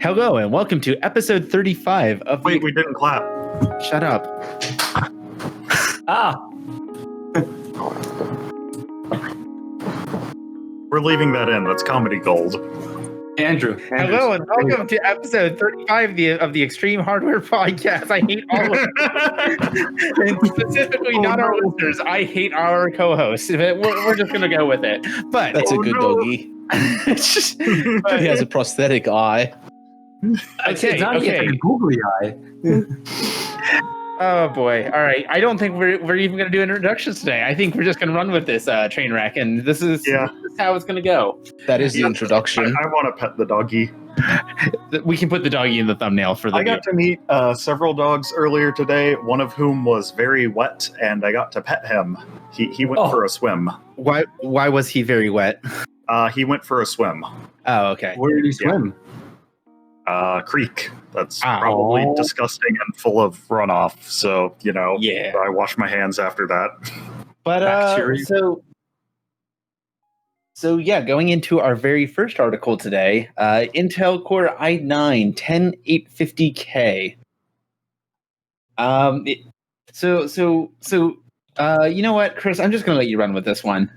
Hello and welcome to episode 35 of Wait, we didn't clap. Shut up. We're leaving that in. That's comedy gold. Andrew. Hello and welcome to episode 35 of the Extreme Hardware Podcast. I hate all of it. And specifically not our listeners. I hate our co-hosts. We're just going to go with it. But That's a good doggy. He has a prosthetic eye. It's not even a googly eye. Oh boy. All right. I don't think we're even going to do introductions today. I think we're just going to run with this train wreck, and this is how it's going to go. That is the introduction. I want to pet the doggy. We can put the doggy in the thumbnail for the I got to meet several dogs earlier today, one of whom was very wet, and I got to pet him. He went for a swim. Why was he very wet? He went for a swim. Oh, okay. Where did he swim? Creek. That's probably disgusting and full of runoff. So, I wash my hands after that. But So going into our very first article today, Intel Core i9-10850K. You know what, Chris? I'm just going to let you run with this one.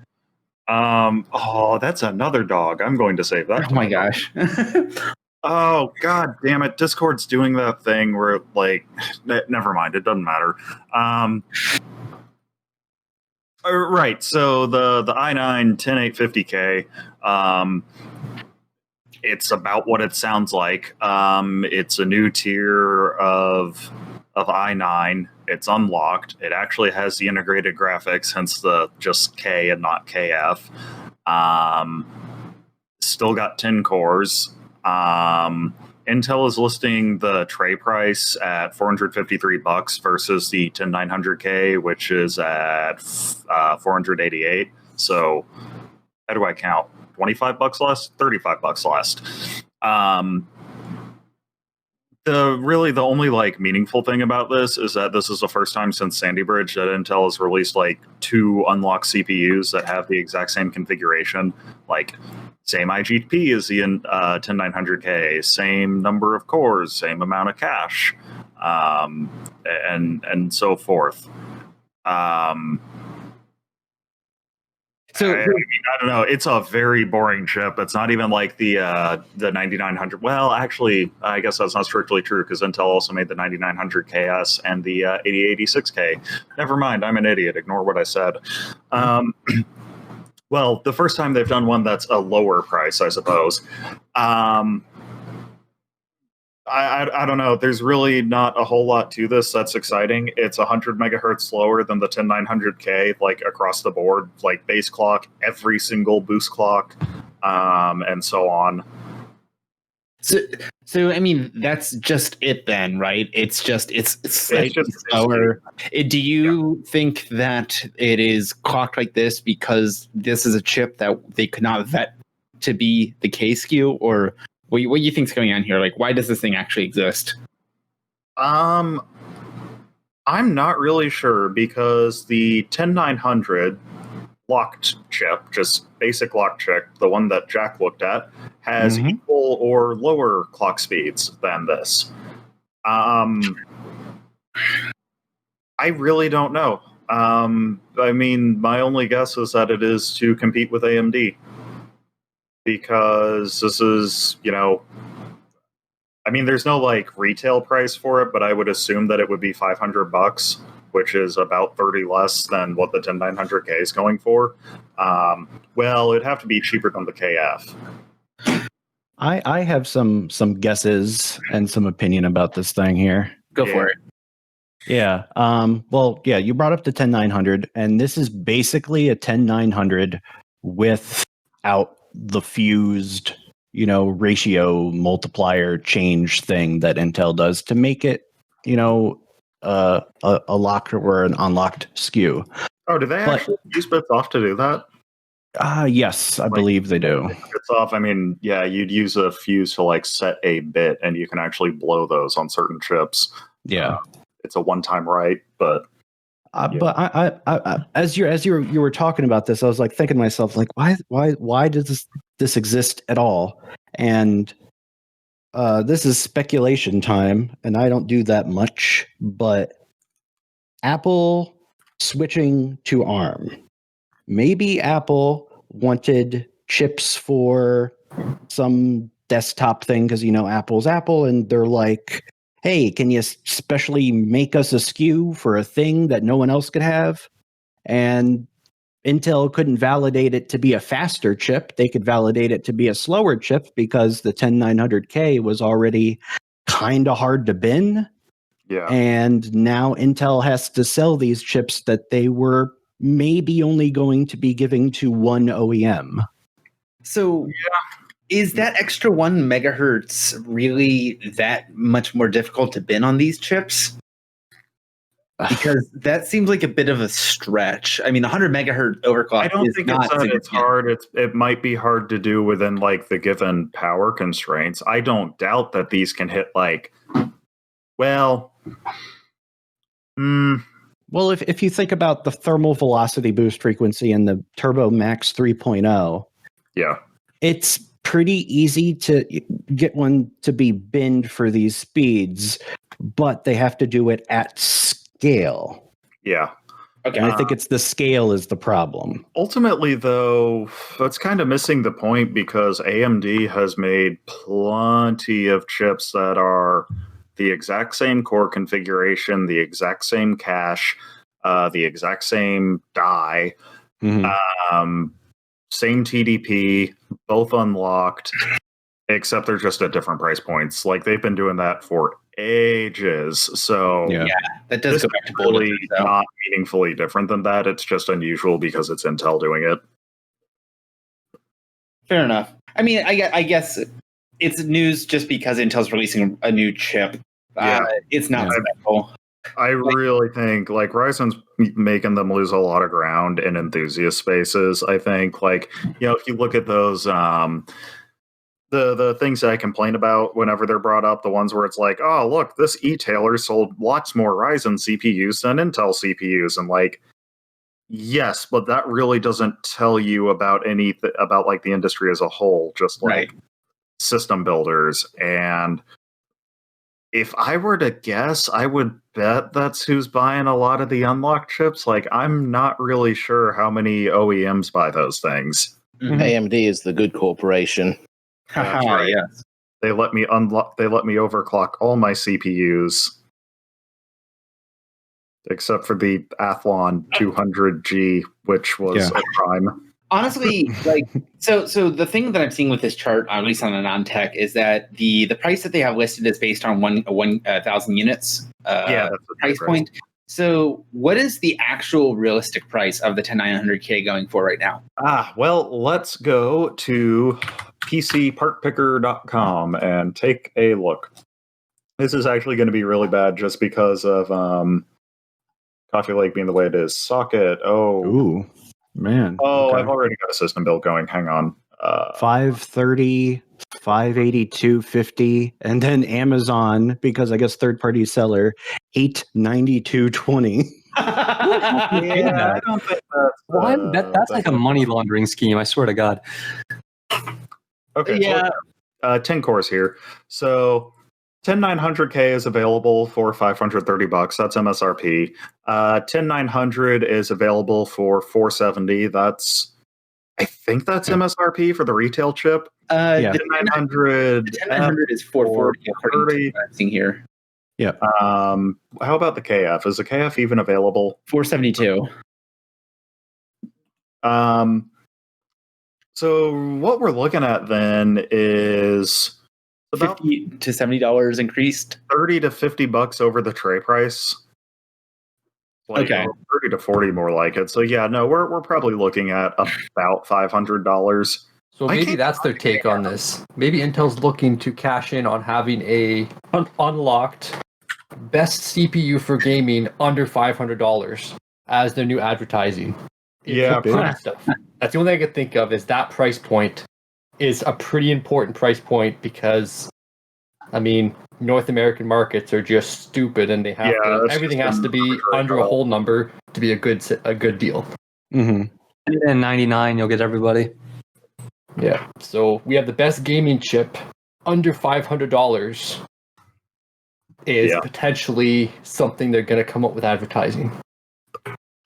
That's another dog. I'm going to save that. Oh my gosh. Oh, god damn it. Discord's doing that thing where, never mind. It doesn't matter. Right. So the i9-10850K, it's about what it sounds like. It's a new tier of i9. It's unlocked. It actually has the integrated graphics, hence the just K and not KF. Still got 10 cores. Intel is listing the tray price at $453 versus the 10900K, which is at $488. So how do I count? $25 less, $35 less. The only meaningful thing about this is that this is the first time since Sandy Bridge that Intel has released two unlocked CPUs that have the exact same configuration. Same IGP as the 10900K, same number of cores, same amount of cache, and so forth. I don't know. It's a very boring chip. It's not even like the 9900. Well, actually, I guess that's not strictly true because Intel also made the 9900KS and the 8086K. Never mind. I'm an idiot. Ignore what I said. Well, the first time they've done one that's a lower price, I suppose. I don't know. There's really not a whole lot to this that's exciting. It's 100 megahertz slower than the 10900K, across the board, base clock, every single boost clock, and so on. So I mean, that's just it then, right? It's slightly slower. Do you think that it is clocked like this because this is a chip that they could not vet to be the K SKU, or what do you think's going on here? Why does this thing actually exist? I'm not really sure because the 10900 locked chip, just basic lock chip, the one that Jack looked at, has equal or lower clock speeds than this. I really don't know. I mean, my only guess is that it is to compete with AMD. Because this is, there's no retail price for it, but I would assume that it would be $500, which is about 30 less than what the 10900K is going for. Well, it'd have to be cheaper than the KF. I have some guesses and some opinion about this thing here. Go for it. Yeah. You brought up the 10900, and this is basically a 10900 without the fused, ratio multiplier change thing that Intel does to make it, a locked or an unlocked SKU. Oh, do they actually use bits off to do that? Yes, I believe they do. Bits off. You'd use a fuse to set a bit, and you can actually blow those on certain chips. Yeah, it's a one-time right, but. But I as you were talking about this, I was thinking to myself, why does this exist at all? And this is speculation time, and I don't do that much, but Apple switching to ARM. Maybe Apple wanted chips for some desktop thing because, Apple's Apple, and they're like, hey, can you specially make us a SKU for a thing that no one else could have? And Intel couldn't validate it to be a faster chip. They could validate it to be a slower chip because the 10900K was already kind of hard to bin. Yeah. And now Intel has to sell these chips that they were maybe only going to be giving to one OEM. So is that extra 1 megahertz really that much more difficult to bin on these chips? Because that seems like a bit of a stretch. I mean, 100 megahertz overclock. I don't think it's hard. It might be hard to do within like the given power constraints. I don't doubt that these can hit Well, if you think about the thermal velocity boost frequency and the Turbo Max 3.0, yeah, it's pretty easy to get one to be binned for these speeds, but they have to do it at scale. Yeah. Okay. And I think it's the scale is the problem. Ultimately, though, that's kind of missing the point because AMD has made plenty of chips that are the exact same core configuration, the exact same cache, the exact same die, same TDP, both unlocked, except they're just at different price points. Like they've been doing that for ages. So that does go back to really not meaningfully different than that. It's just unusual because it's Intel doing it. Fair enough. I mean, I guess it's news just because Intel's releasing a new chip. It's not special. I really think Ryzen's making them lose a lot of ground in enthusiast spaces. I think if you look at those the things that I complain about whenever they're brought up, the ones where it's like, oh look, this e-tailer sold lots more Ryzen CPUs than Intel CPUs, and yes, but that really doesn't tell you about anything about the industry as a whole, just system builders. And if I were to guess, I would bet that's who's buying a lot of the unlocked chips. I'm not really sure how many OEMs buy those things. AMD is the good corporation. That's right. Yes. They let me overclock all my CPUs, except for the Athlon 200G, which was a crime. Honestly, so the thing that I'm seeing with this chart, at least on a non-tech, is that the price that they have listed is based on 1,000 units. That's the price point. So, what is the actual realistic price of the 10900K going for right now? Well, let's go to PCPartPicker.com and take a look. This is actually going to be really bad just because of Coffee Lake being the way it is. Socket. Ooh, man. Okay. I've already got a system build going. Hang on. 530, 582.50, and then Amazon, because I guess third-party seller, 892.20. I don't think that's like a money laundering scheme. I swear to God. Okay. So 10 cores here. So 10900K is available for $530. That's MSRP. 10900 is available for $470. I think that's MSRP for the retail chip. The 10900 is $440 I'm seeing here. Yeah. How about the KF? Is the KF even available? $472. So what we're looking at then is about $50 to $70 increased. $30 to $50 over the tray price. Okay. 30 to 40 more like it. So we're probably looking at about $500. So maybe that's their take on this. Maybe Intel's looking to cash in on having a unlocked best CPU for gaming under $500 as their new advertising. Stuff. That's the only thing I could think of is that price point is a pretty important price point because, North American markets are just stupid and they have everything has to be under a whole number to be a good deal. Mm-hmm. And then 99, you'll get everybody. Yeah. So we have the best gaming chip under $500 is potentially something they're going to come up with advertising.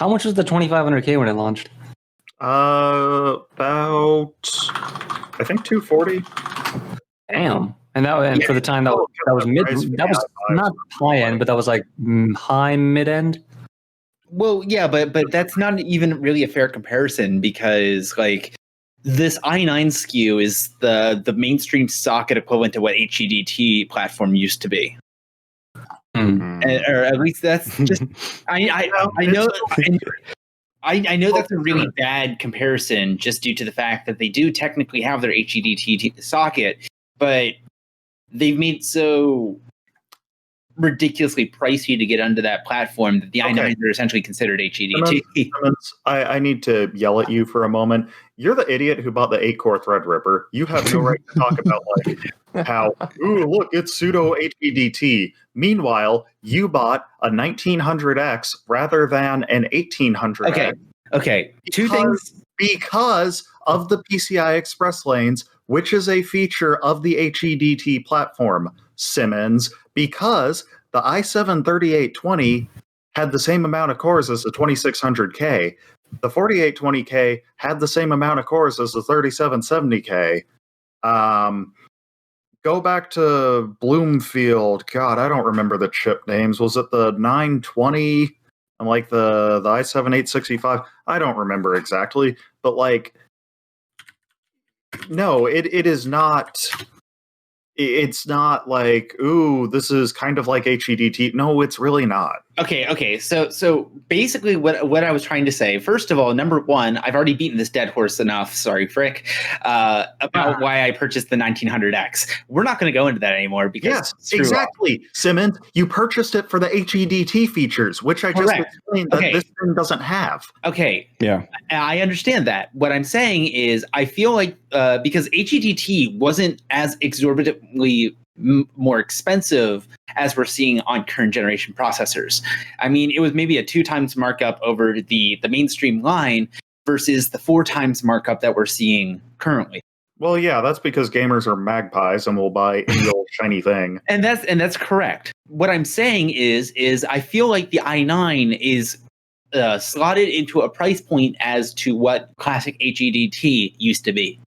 How much was the 2500K when it launched? About I think 240. Damn. And for the time that was mid, that was not high end, but that was like high mid end. Well, yeah, but that's not even really a fair comparison because like this i9 SKU is the mainstream socket equivalent to what HEDT platform used to be. Or at least that's just I know that's a really bad comparison just due to the fact that they do technically have their HEDT socket, but they've made so ridiculously pricey to get onto that platform that the i9s are essentially considered HEDT. I need to yell at you for a moment. You're the idiot who bought the 8-core Threadripper. You have no right to talk about like how, ooh, look, it's pseudo HEDT. Meanwhile, you bought a 1900X rather than an 1800X. Okay. Two things. Because of the PCI Express lanes, which is a feature of the HEDT platform, Simmons, because the i7-3820 had the same amount of cores as the 2600K. The 4820K had the same amount of cores as the 3770K. Go back to Bloomfield. God, I don't remember the chip names. Was it the 920 and like the i7-865? I don't remember exactly, but like, no, it is not. It's not like, ooh, this is kind of like HEDT. No, it's really not. Okay. So basically what I was trying to say, first of all, number one, I've already beaten this dead horse enough, sorry, Frick, about why I purchased the 1900X. We're not going to go into that anymore because exactly. Simmons, you purchased it for the HEDT features, which I just explained that this thing doesn't have. Okay. Yeah. I understand that. What I'm saying is I feel like because HEDT wasn't as exorbitantly more expensive as we're seeing on current generation processors. I mean, it was maybe a 2 times markup over the mainstream line versus the 4 times markup that we're seeing currently. Well, yeah, that's because gamers are magpies and will buy any old shiny thing. And that's correct. What I'm saying is I feel like the i9 is slotted into a price point as to what classic HEDT used to be.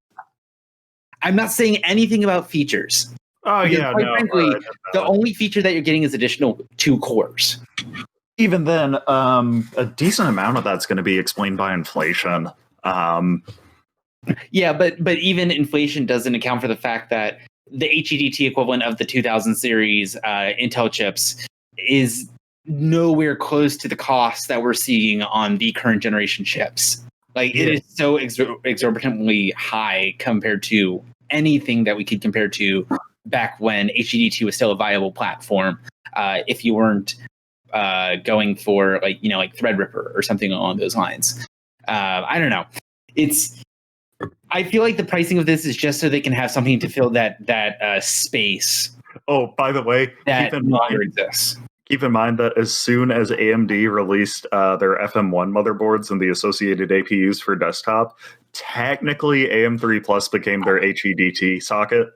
I'm not saying anything about features. Oh, because yeah, quite frankly, the only feature that you're getting is additional 2 cores. Even then, a decent amount of that's going to be explained by inflation. Yeah, but even inflation doesn't account for the fact that the HEDT equivalent of the 2000 series Intel chips is nowhere close to the cost that we're seeing on the current generation chips. Like, it is so exorbitantly high compared to anything that we could compare to back when HEDT was still a viable platform. If you weren't going for like Threadripper or something along those lines. I don't know. I feel like the pricing of this is just so they can have something to fill that space. Oh, by the way, that no longer exists. Keep in mind that as soon as AMD released their FM1 motherboards and the associated APUs for desktop, technically AM3 Plus became their HEDT socket.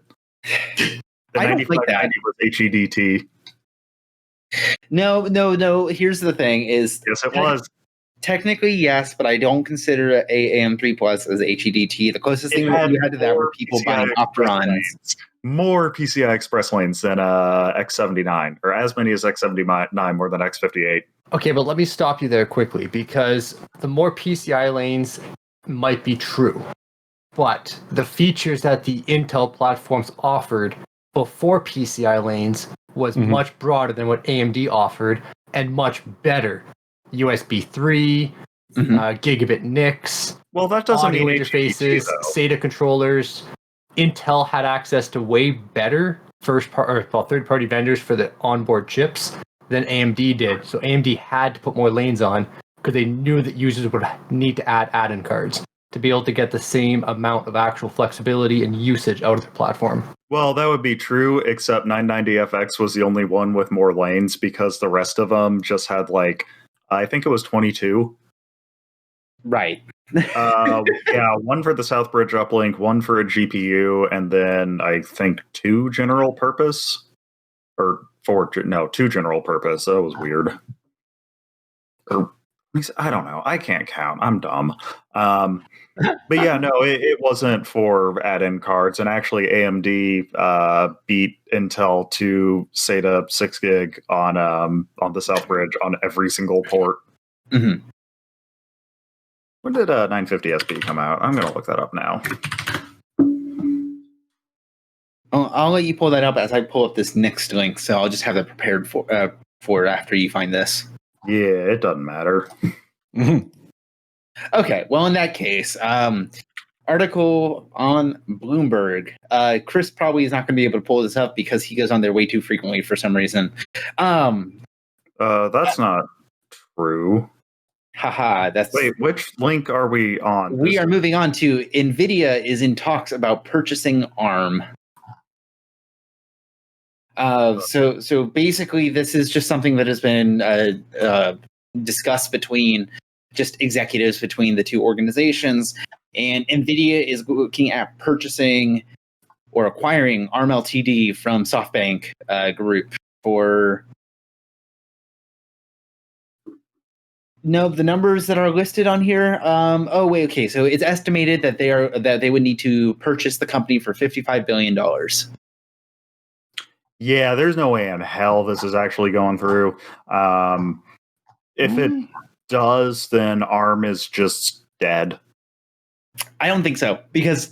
The I don't like that. was HEDT. No. Here's the thing: is yes, it was. Technically, yes, but I don't consider AM3 Plus as HEDT. The closest thing that you had to that were people buying Opterons. More PCI Express lanes than X79, or as many as X79 more than X58. Okay, but let me stop you there quickly, because the more PCI lanes might be true, but the features that the Intel platforms offered before PCI lanes was much broader than what AMD offered, and much better. USB 3, gigabit NICs, well, that doesn't audio mean interfaces, SATA controllers. Intel had access to way better third-party vendors for the onboard chips than AMD did. So AMD had to put more lanes on because they knew that users would need to add add-in cards to be able to get the same amount of actual flexibility and usage out of their platform. Well, that would be true, except 990FX was the only one with more lanes because the rest of them just had I think it was 22. Right. Yeah, one for the South Bridge uplink, one for a GPU, and then I think two general purpose. Two general purpose. That was weird. I don't know. I can't count. I'm dumb. But yeah, no, it wasn't for add-in cards. And actually, AMD beat Intel to SATA 6 gig on the South Bridge on every single port. Mm-hmm. When did 950SP come out? I'm going to look that up now. I'll let you pull that up as I pull up this next link. So I'll just have that prepared for after you find this. Yeah, it doesn't matter. Okay, well, in that case, article on Bloomberg. Chris probably is not going to be able to pull this up because he goes on there way too frequently for some reason. That's not true. Haha, Wait, which link are we on? We are moving on to Nvidia is in talks about purchasing ARM. So basically, this is just something that has been discussed between just executives between the two organizations, and Nvidia is looking at purchasing or acquiring ARM Ltd from SoftBank Group for. No, the numbers that are listed on here. Okay. So it's estimated that they would need to purchase the company for $55 billion. Yeah, there's no way in hell this is actually going through. If it does, then ARM is just dead. I don't think so, because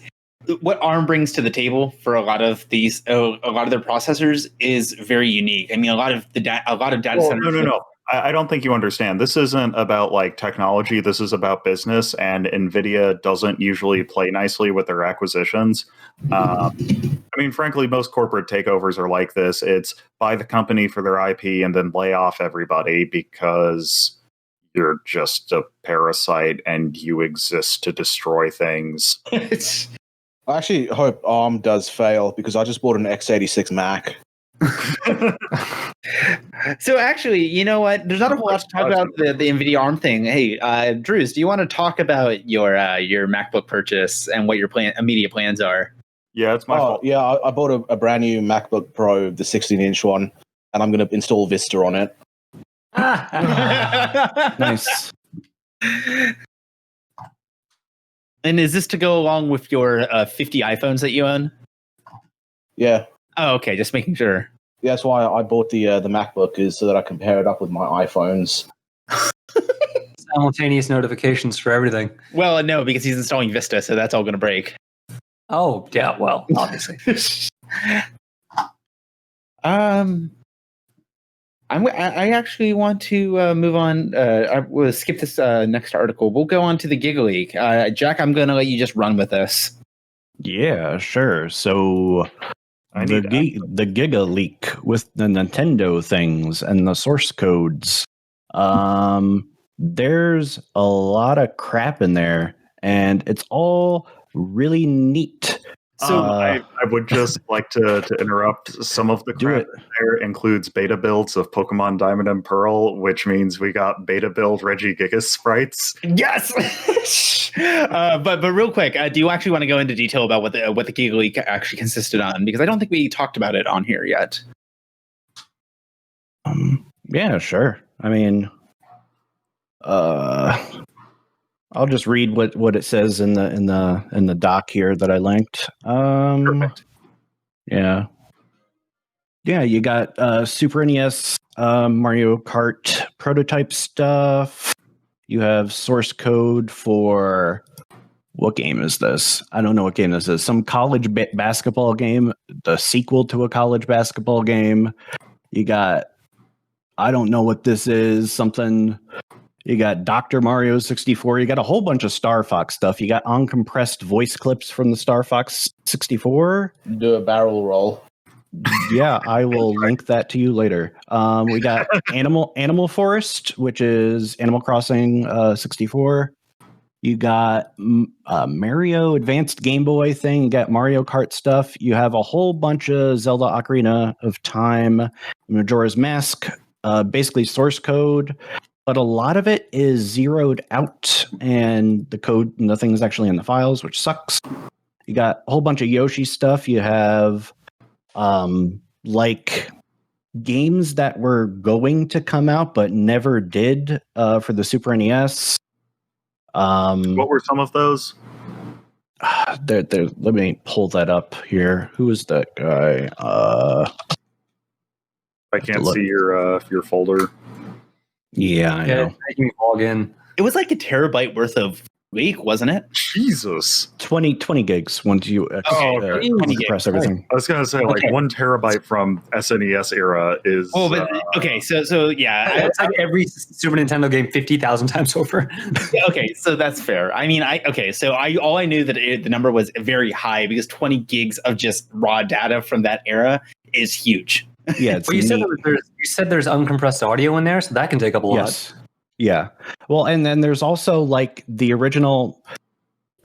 what ARM brings to the table for a lot of their processors is very unique. I mean, a lot of data centers. No. I don't think you understand. This isn't about like technology. This is about business, and Nvidia doesn't usually play nicely with their acquisitions. I mean, frankly, most corporate takeovers are like this. It's buy the company for their IP and then lay off everybody because you're just a parasite and you exist to destroy things. I actually hope ARM does fail because I just bought an x86 Mac. So actually, you know what? There's not a whole lot to talk about the Nvidia ARM thing. Hey, Drews, do you want to talk about your MacBook purchase and what your immediate plans are? Yeah, it's my fault. Yeah, I bought a brand new MacBook Pro, the 16-inch one, and I'm going to install Vista on it. Nice. And is this to go along with your 50 iPhones that you own? Yeah. Oh, okay. Just making sure. Yeah, that's why I bought the MacBook, is so that I can pair it up with my iPhones. Simultaneous notifications for everything. Well, no, because he's installing Vista, so that's all going to break. Oh, yeah. Well, obviously. I actually want to move on. I will skip this next article. We'll go on to the Giga Leak. Jack, I'm going to let you just run with this. Yeah, sure. So the Giga Leak with the Nintendo things and the source codes. There's a lot of crap in there, and it's all really neat. So I would just like to interrupt. Some of the crap there includes beta builds of Pokemon Diamond and Pearl, which means we got beta build Regigigas sprites. Yes. But real quick, do you actually want to go into detail about what the Giga Leak actually consisted on? Because I don't think we talked about it on here yet. Yeah, sure. I mean, I'll just read what it says in the doc here that I linked. Perfect. Yeah. You got Super NES, Mario Kart prototype stuff. You have source code for what game is this? I don't know what game this is. Some college basketball game, the sequel to a college basketball game. You got, I don't know what this is. Something. You got Dr. Mario 64. You got a whole bunch of Star Fox stuff. You got uncompressed voice clips from the Star Fox 64. Do a barrel roll. Yeah, I will link that to you later. We got Animal Forest, which is Animal Crossing 64. You got Mario Advanced Game Boy thing. You got Mario Kart stuff. You have a whole bunch of Zelda Ocarina of Time, Majora's Mask, basically source code. but a lot of it is zeroed out, and the code, nothing's actually in the files, which sucks. You got a whole bunch of Yoshi stuff. You have like games that were going to come out but never did for the Super NES. What were some of those? Let me pull that up here. Who is that guy? I can't see your folder. Yeah, I know. Making me log in. It was like a terabyte worth of week, wasn't it? Jesus. 20 gigs once you compress everything. I was gonna say like 1 terabyte from SNES era is. Oh, but okay, so yeah, It's like every Super Nintendo game 50,000 times over. okay, so that's fair. I mean, all I knew that the number was very high because 20 gigs of just raw data from that era is huge. Yeah, it's Well, you said there's uncompressed audio in there, so that can take up a lot. Yes. Yeah. Well, and then there's also like the original.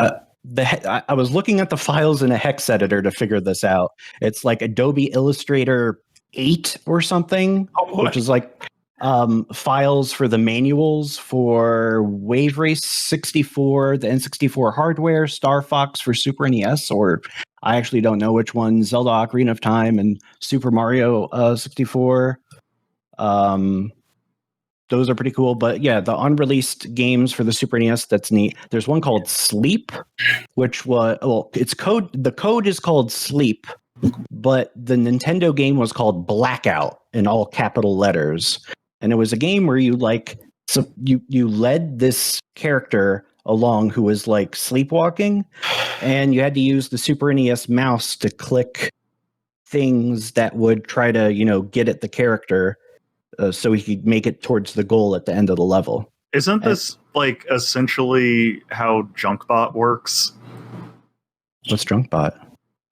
I was looking at the files in a hex editor to figure this out. It's like Adobe Illustrator 8 or something, which is like files for the manuals for Wave Race 64, the N64 hardware, Star Fox for Super NES, or I actually don't know which one, Zelda Ocarina of Time and Super Mario 64. Those are pretty cool. But yeah, the unreleased games for the Super NES, that's neat. There's one called Sleep, which was, the code is called Sleep, but the Nintendo game was called Blackout in all capital letters. And it was a game where you led this character along who was like sleepwalking, and you had to use the Super NES mouse to click things that would try to, get at the character so he could make it towards the goal at the end of the level. Isn't this like essentially how Junkbot works? What's Junkbot?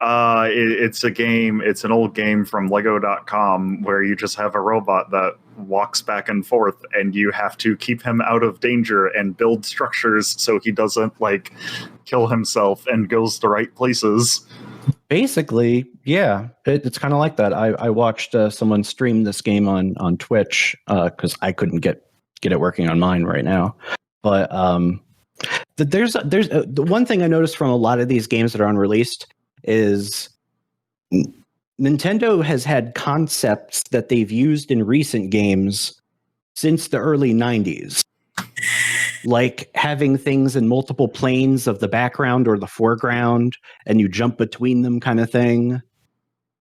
It's a game. It's an old game from Lego.com where you just have a robot that walks back and forth, and you have to keep him out of danger and build structures so he doesn't like kill himself and goes the right places. Basically, yeah, it's kind of like that. I watched someone stream this game on Twitch because I couldn't get it working on mine right now. But there's the one thing I noticed from a lot of these games that are unreleased is Nintendo has had concepts that they've used in recent games since the early 90s. Like having things in multiple planes of the background or the foreground, and you jump between them kind of thing.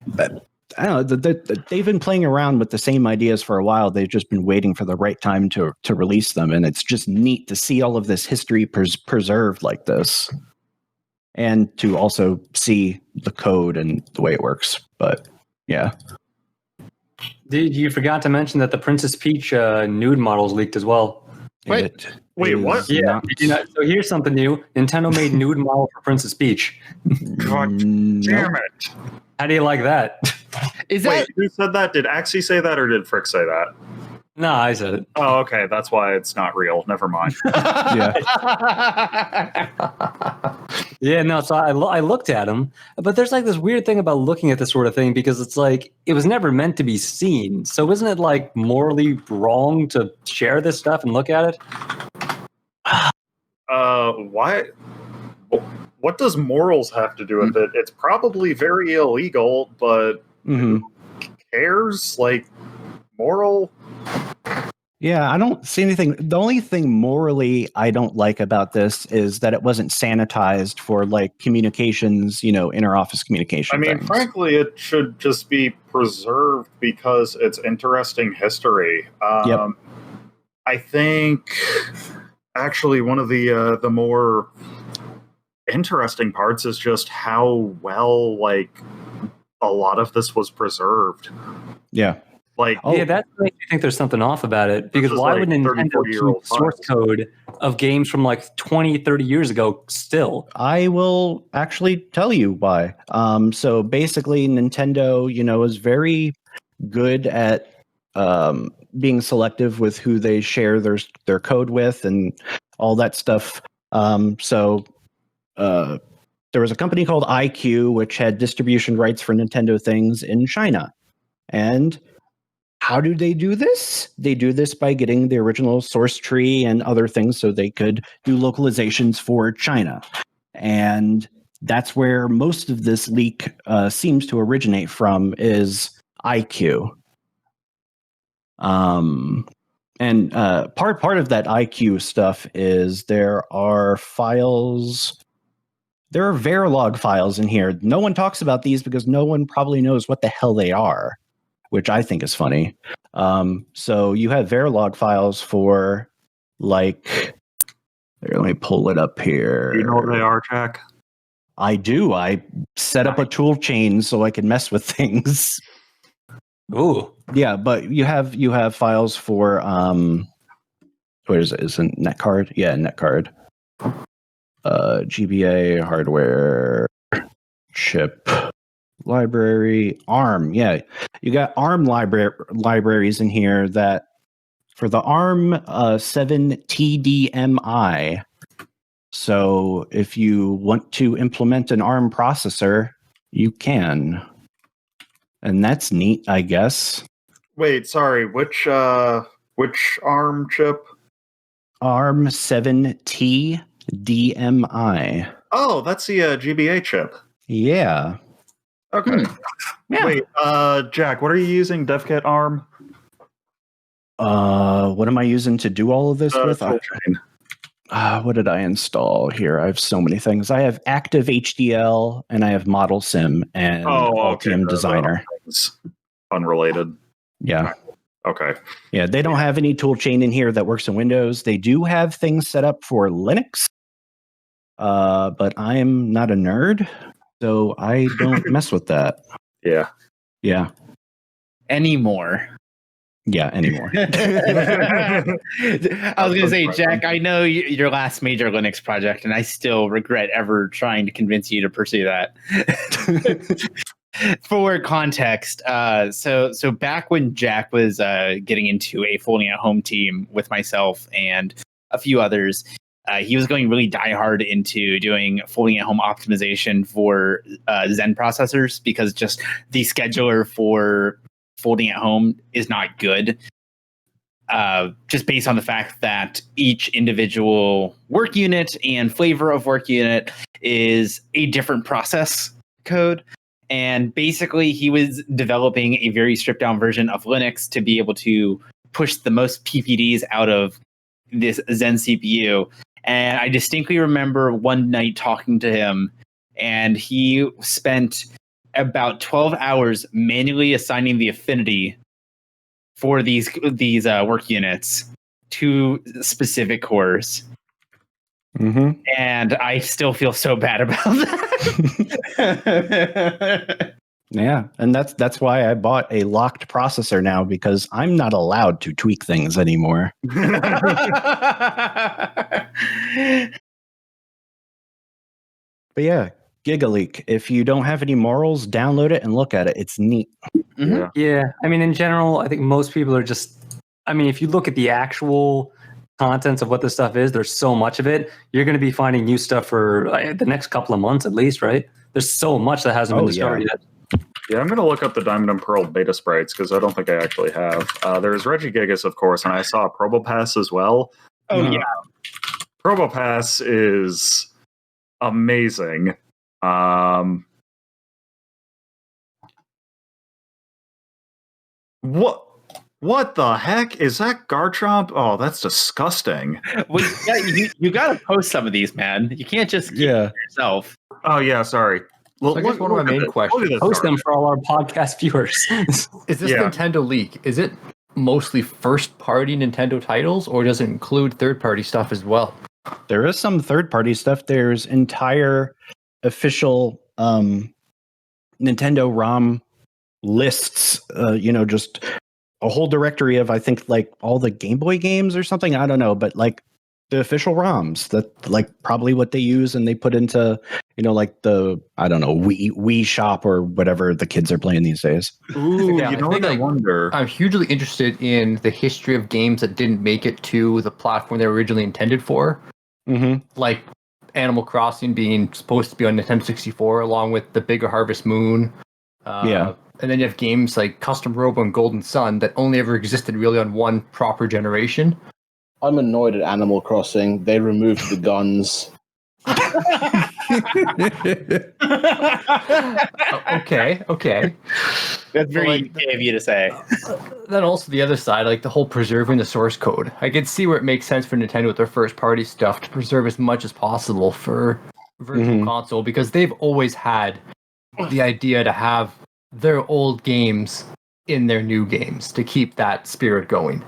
But I don't know, they've been playing around with the same ideas for a while. They've just been waiting for the right time to release them. And it's just neat to see all of this history preserved like this. And to also see the code and the way it works. But yeah. You forgot to mention that the Princess Peach nude models leaked as well. Wait, what? Yeah. So here's something new. Nintendo made nude model for Princess Peach. God damn it. How do you like that? Wait, who said that? Did Axie say that or did Frick say that? No, I said it. Oh, okay. That's why it's not real. Never mind. Yeah. Yeah, no, so I looked at him, but there's like this weird thing about looking at this sort of thing because it's like it was never meant to be seen. So isn't it like morally wrong to share this stuff and look at it? Why? What does morals have to do with it? It's probably very illegal, but who cares? Like, moral? Yeah, I don't see anything. The only thing morally I don't like about this is that it wasn't sanitized for like communications, inter-office communication. I mean, things. frankly, it should just be preserved because it's interesting history. Yep. I think actually one of the more interesting parts is just how well like a lot of this was preserved. Yeah. Like, yeah, that makes me think there's something off about it. Because why would Nintendo keep source code of games from like 20, 30 years ago still? I will actually tell you why. So basically, Nintendo, is very good at being selective with who they share their code with and all that stuff. So there was a company called IQ, which had distribution rights for Nintendo things in China. And how do they do this? They do this by getting the original source tree and other things so they could do localizations for China. And that's where most of this leak seems to originate from, is IQ. And part of that IQ stuff is there are files. There are Verilog files in here. No one talks about these because no one probably knows what the hell they are, which I think is funny. So you have Verilog files for, like, here, let me pull it up here. Do you know what they are, Jack? I do. I set up a tool chain so I can mess with things. Ooh. Yeah, but you have files for what is it? Is it netcard? Yeah, netcard. GBA hardware chip library ARM. Yeah, you got ARM libraries in here that for the ARM 7 TDMI. So if you want to implement an ARM processor, you can. And that's neat, I guess. Wait, sorry. Which ARM chip? ARM 7T DMI. Oh, that's the GBA chip. Yeah. Okay. Yeah. Wait, Jack, what are you using? DevKit ARM? What am I using to do all of this with? Toolchain. What did I install here? I have so many things. I have Active HDL and I have Model Sim and Altium Designer. Unrelated. Yeah. Okay. Yeah, they don't have any tool chain in here that works in Windows. They do have things set up for Linux. But I'm not a nerd, so I don't mess with that. Yeah. Yeah. Anymore. Yeah, anymore. I was going to say, Jack, I know your last major Linux project, and I still regret ever trying to convince you to pursue that. For context, so back when Jack was getting into a folding at home team with myself and a few others, he was going really diehard into doing folding at home optimization for Zen processors, because just the scheduler for folding at home is not good. Just based on the fact that each individual work unit and flavor of work unit is a different process code. And basically, he was developing a very stripped down version of Linux to be able to push the most PPDs out of this Zen CPU. And I distinctly remember one night talking to him, and he spent about 12 hours manually assigning the affinity for these work units to specific cores. Mm-hmm. And I still feel so bad about that. Yeah, and that's why I bought a locked processor now, because I'm not allowed to tweak things anymore. But yeah, Giga Leak. If you don't have any morals, download it and look at it. It's neat. Mm-hmm. Yeah, I mean, in general, I think most people are just. I mean, if you look at the actual contents of what this stuff is, there's so much of it. You're going to be finding new stuff for the next couple of months at least, right? There's so much that hasn't been discovered yet. Yeah, I'm going to look up the Diamond and Pearl beta sprites because I don't think I actually have. There's Regigigas, of course, and I saw Probopass as well. Oh, yeah. Probopass is amazing. What the heck? Is that Garchomp? Oh, that's disgusting. Well, you got to post some of these, man. You can't just keep it yourself. Oh, yeah, sorry. Well, I guess one of my main questions. Post them for all our podcast viewers. Is this Nintendo Leak? Is it mostly first-party Nintendo titles, or does it include third-party stuff as well? There is some third-party stuff. There's entire official Nintendo ROM lists, just a whole directory of, I think, like all the Game Boy games or something. I don't know, but like the official ROMs that like probably what they use and they put into, like the, I don't know, Wii Shop or whatever the kids are playing these days. Ooh, yeah, I wonder. I'm hugely interested in the history of games that didn't make it to the platform they were originally intended for. Mm-hmm. Like Animal Crossing being supposed to be on Nintendo 64, along with the Bigger Harvest Moon, Yeah. And then you have games like Custom Robo and Golden Sun that only ever existed really on one proper generation. I'm annoyed at Animal Crossing. They removed the guns. Okay. That's very like, of you to say. Then also the other side, like the whole preserving the source code. I can see where it makes sense for Nintendo with their first party stuff to preserve as much as possible for Virtual Console, because they've always had the idea to have their old games in their new games to keep that spirit going.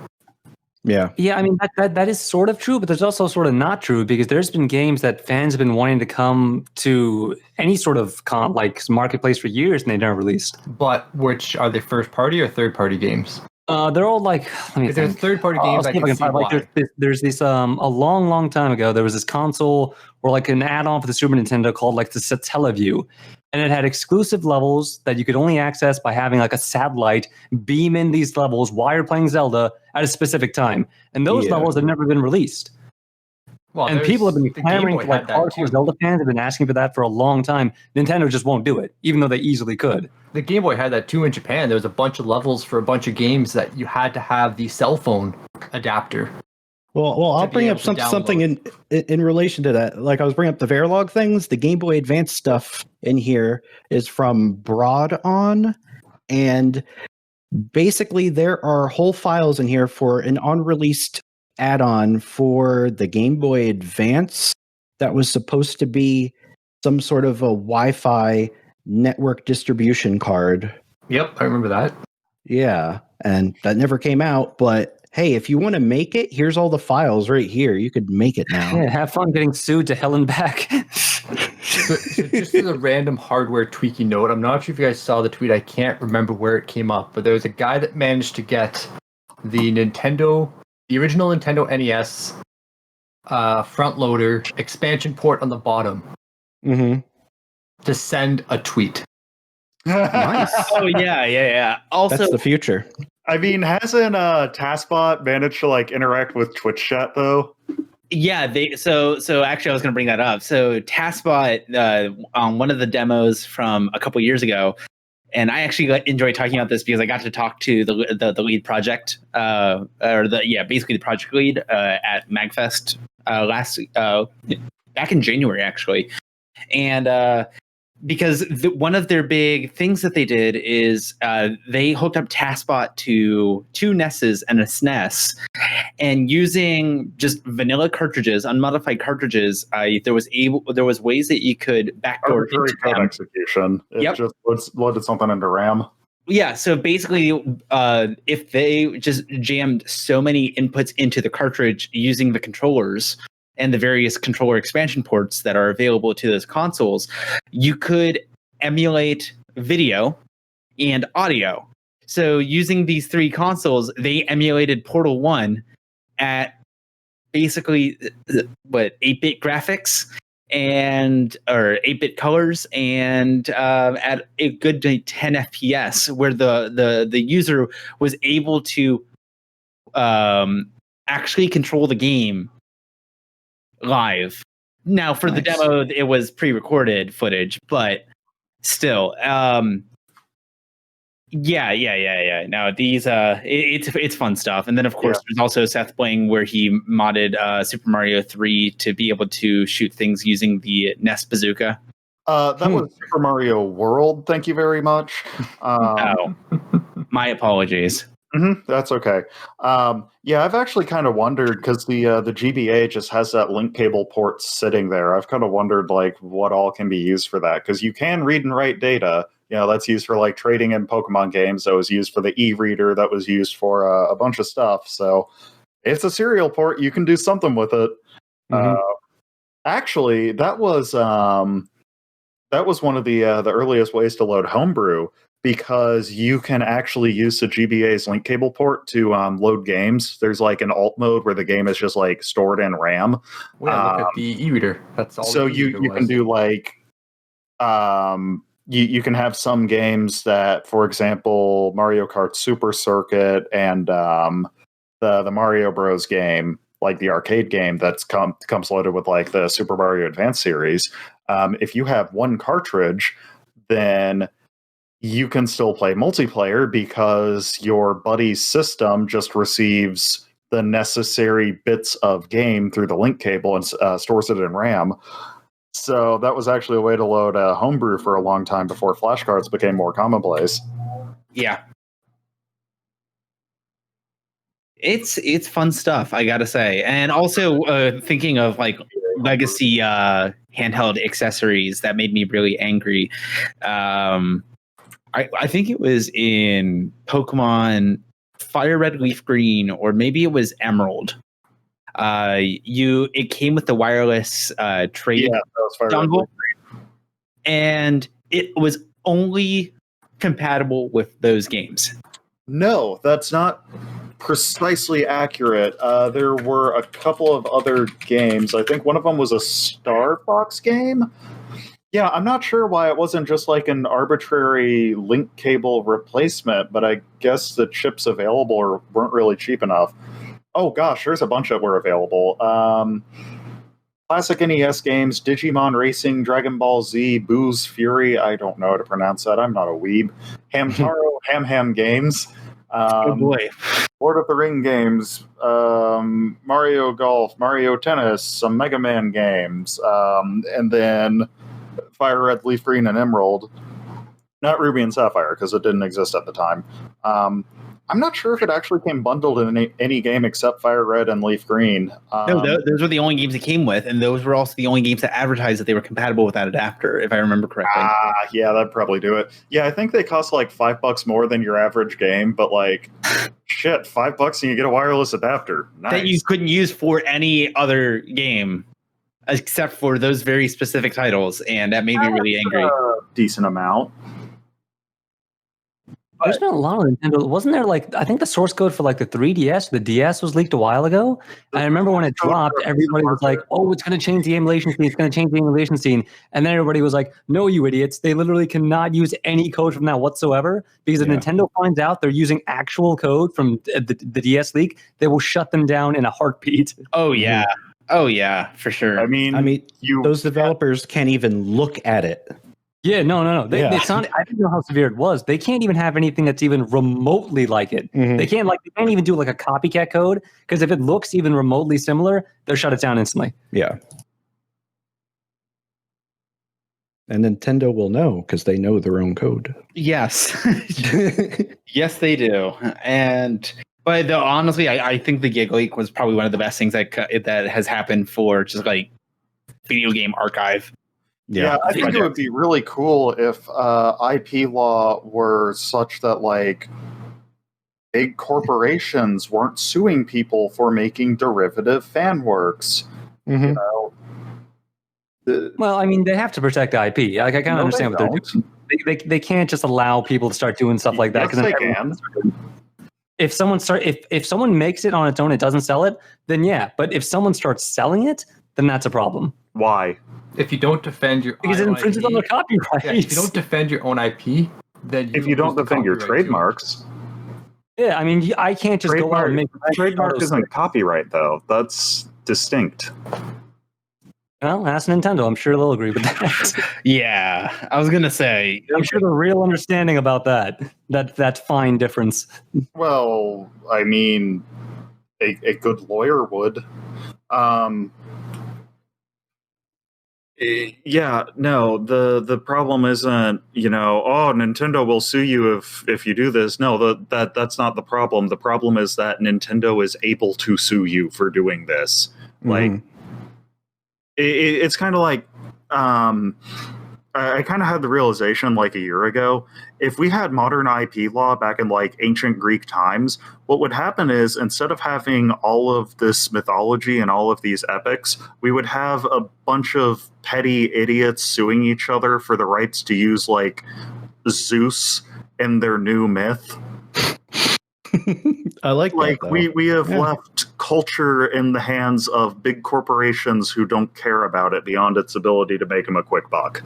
Yeah. Yeah, I mean that is sort of true, but there's also sort of not true, because there's been games that fans have been wanting to come to any sort of like marketplace for years and they never released. But which are they, first party or third party games? They're all like, if there's third party games, I can see why. There's this a long time ago, there was this console or like an add-on for the Super Nintendo called like the Satellaview. And it had exclusive levels that you could only access by having like a satellite beam in these levels while you're playing Zelda at a specific time. And those levels have never been released. Well, and people have been clamoring for, like, hardcore Zelda fans have been asking for that for a long time. Nintendo just won't do it, even though they easily could. The Game Boy had that too in Japan. There was a bunch of levels for a bunch of games that you had to have the cell phone adapter. Well, I'll bring up something in relation to that. Like I was bringing up the Verilog things. The Game Boy Advance stuff in here is from Broad On, and basically there are whole files in here for an unreleased add-on for the Game Boy Advance that was supposed to be some sort of a Wi-Fi network distribution card. Yep, I remember that. Yeah, and that never came out, but hey, if you want to make it, here's all the files right here. You could make it now. Yeah, have fun getting sued to hell and back. So just as a random hardware tweaking note, I'm not sure if you guys saw the tweet. I can't remember where it came up, but there was a guy that managed to get the original Nintendo NES front loader expansion port on the bottom to send a tweet. Nice. Oh yeah. Also, that's the future. I mean, hasn't TaskBot managed to like interact with Twitch chat though? Yeah, so actually I was going to bring that up. So TaskBot on one of the demos from a couple years ago, and I actually enjoy talking about this because I got to talk to the lead project, basically the project lead at MagFest back in January actually, and because one of their big things that they did is they hooked up TaskBot to two NESs and a SNES, and using just vanilla cartridges, unmodified cartridges, there was ways that you could backdoor into code them. execution. It just loaded something into RAM. Yeah, so basically, if they just jammed so many inputs into the cartridge using the controllers and the various controller expansion ports that are available to those consoles, you could emulate video and audio. So using these three consoles, they emulated Portal 1 at basically 8-bit graphics or 8-bit colors and at a good 10 FPS, where the user was able to actually control the game live. Now for the demo, it was pre-recorded footage, but still, yeah. No, these it's fun stuff. And then of course there's also Seth playing where he modded Super Mario 3 to be able to shoot things using the NES bazooka. That was Super Mario World. Thank you very much. My apologies. That's okay. I've actually kind of wondered, because the GBA just has that link cable port sitting there. I've kind of wondered like what all can be used for that, because you can read and write data. That's used for like trading in Pokemon games. That was used for the e-reader. That was used for a bunch of stuff. So it's a serial port. You can do something with it. Actually, that was one of the earliest ways to load Homebrew, because you can actually use the GBA's link cable port to load games. There's like an alt mode where the game is just like stored in RAM. Look at the e-reader. That's all. So you can do like you can have some games that, for example, Mario Kart Super Circuit and the Mario Bros game, like the arcade game that's comes loaded with like the Super Mario Advance series. If you have one cartridge, then you can still play multiplayer because your buddy's system just receives the necessary bits of game through the link cable and stores it in RAM. So that was actually a way to load a homebrew for a long time before flashcards became more commonplace. Yeah. It's fun stuff, I gotta say. And also thinking of like legacy handheld accessories that made me really angry. I think it was in Pokemon Fire Red, Leaf Green, or maybe it was Emerald. It came with the wireless trade dongle, and it was only compatible with those games. No, that's not precisely accurate. There were a couple of other games. I think one of them was a Star Fox game. Yeah, I'm not sure why it wasn't just like an arbitrary link cable replacement, but I guess the chips available weren't really cheap enough. Oh gosh, there's a bunch that were available. Classic NES games, Digimon Racing, Dragon Ball Z, Boo's Fury. I don't know how to pronounce that. I'm not a weeb. Hamtaro, Ham Games. Oh boy. Lord of the Ring games, Mario Golf, Mario Tennis, some Mega Man games, and then Fire Red, Leaf Green, and Emerald. Not Ruby and Sapphire, because it didn't exist at the time. I'm not sure if it actually came bundled in any game except Fire Red and Leaf Green. No, those were the only games it came with, and those were also the only games that advertised that they were compatible with that adapter, if I remember correctly. Yeah, that'd probably do it. Yeah, I think they cost like $5 more than your average game, but like, shit, $5 and you get a wireless adapter. Nice. That you couldn't use for any other game, except for those very specific titles, and that made me really angry. Decent amount. There's been a lot of Nintendo. Wasn't there like, I think the source code for like the 3DS, the DS was leaked a while ago. And I remember when it dropped, everybody was like, oh, it's going to change the emulation scene. It's going to change the emulation scene. And then everybody was like, no, you idiots. They literally cannot use any code from that whatsoever. Because if Nintendo finds out they're using actual code from the DS leak, they will shut them down in a heartbeat. Oh, yeah. Oh, yeah, for sure. I mean, those developers can't even look at it. Yeah, no. It's not, I didn't know how severe it was. They can't even have anything that's even remotely like it. Mm-hmm. They can't even do like a copycat code, because if it looks even remotely similar, they'll shut it down instantly. Yeah. And Nintendo will know because they know their own code. Yes. Yes, they do. But honestly, I think the Giga Leak was probably one of the best things that has happened for just like video game archive. Yeah, I think it would be really cool if IP law were such that like big corporations weren't suing people for making derivative fan works. Mm-hmm. You know? Well, I mean, they have to protect IP. Like, I kind of understand what they're doing. They can't just allow people to start doing stuff like that. Yes, they can. If someone makes it on its own, it doesn't sell it, then yeah. But if someone starts selling it, then that's a problem. Why? If you don't defend your because it infringes on the copyright. Yeah, if you don't defend your own IP, then if you don't defend your trademarks. Yeah, I mean, I can't just go out and make trademark isn't copyright though. That's distinct. Well, ask Nintendo. I'm sure they'll agree with that. Yeah, I was gonna say. I'm sure the real understanding about that fine difference. Well, I mean, a good lawyer would. Yeah, no, the problem isn't, Nintendo will sue you if you do this. No, that's not the problem. The problem is that Nintendo is able to sue you for doing this. Mm-hmm. Like, it's kind of like, I kind of had the realization like a year ago, if we had modern IP law back in like ancient Greek times, what would happen is instead of having all of this mythology and all of these epics, we would have a bunch of petty idiots suing each other for the rights to use like Zeus in their new myth. I like that, though. we have left culture in the hands of big corporations who don't care about it beyond its ability to make them a quick buck.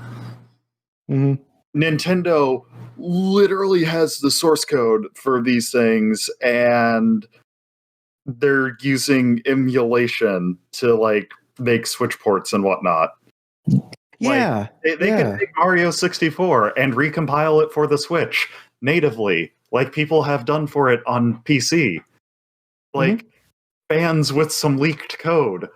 Mm-hmm. Nintendo literally has the source code for these things, and they're using emulation to like make Switch ports and whatnot. Yeah, They could take Mario 64 and recompile it for the Switch natively, like people have done for it on PC. Like fans with some leaked code.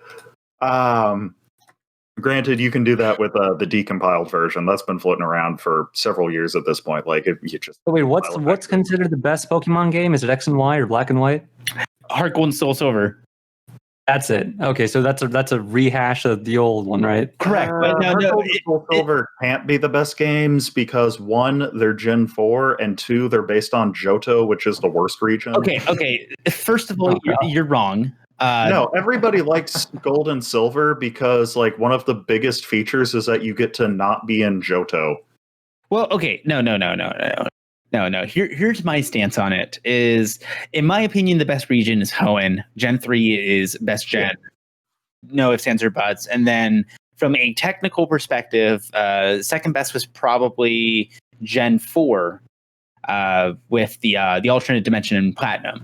Granted, you can do that with the decompiled version. That's been floating around for several years at this point. Like, if you just Wait, what's considered the best Pokemon game? Is it X and Y or Black and White? Heart Gold and Soul Silver. That's it. Okay, so that's a rehash of the old one, right? Correct. But Soul Silver can't be the best games because 1, they're Gen 4, and 2, they're based on Johto, which is the worst region. Okay. First of all, you're wrong. No, everybody likes Gold and Silver because, like, one of the biggest features is that you get to not be in Johto. Well, okay, no. Here's my stance on it. Is, in my opinion, the best region is Hoenn. Gen 3 is best gen. No ifs, ands, or buts. And then from a technical perspective, second best was probably Gen 4 with the alternate dimension in Platinum.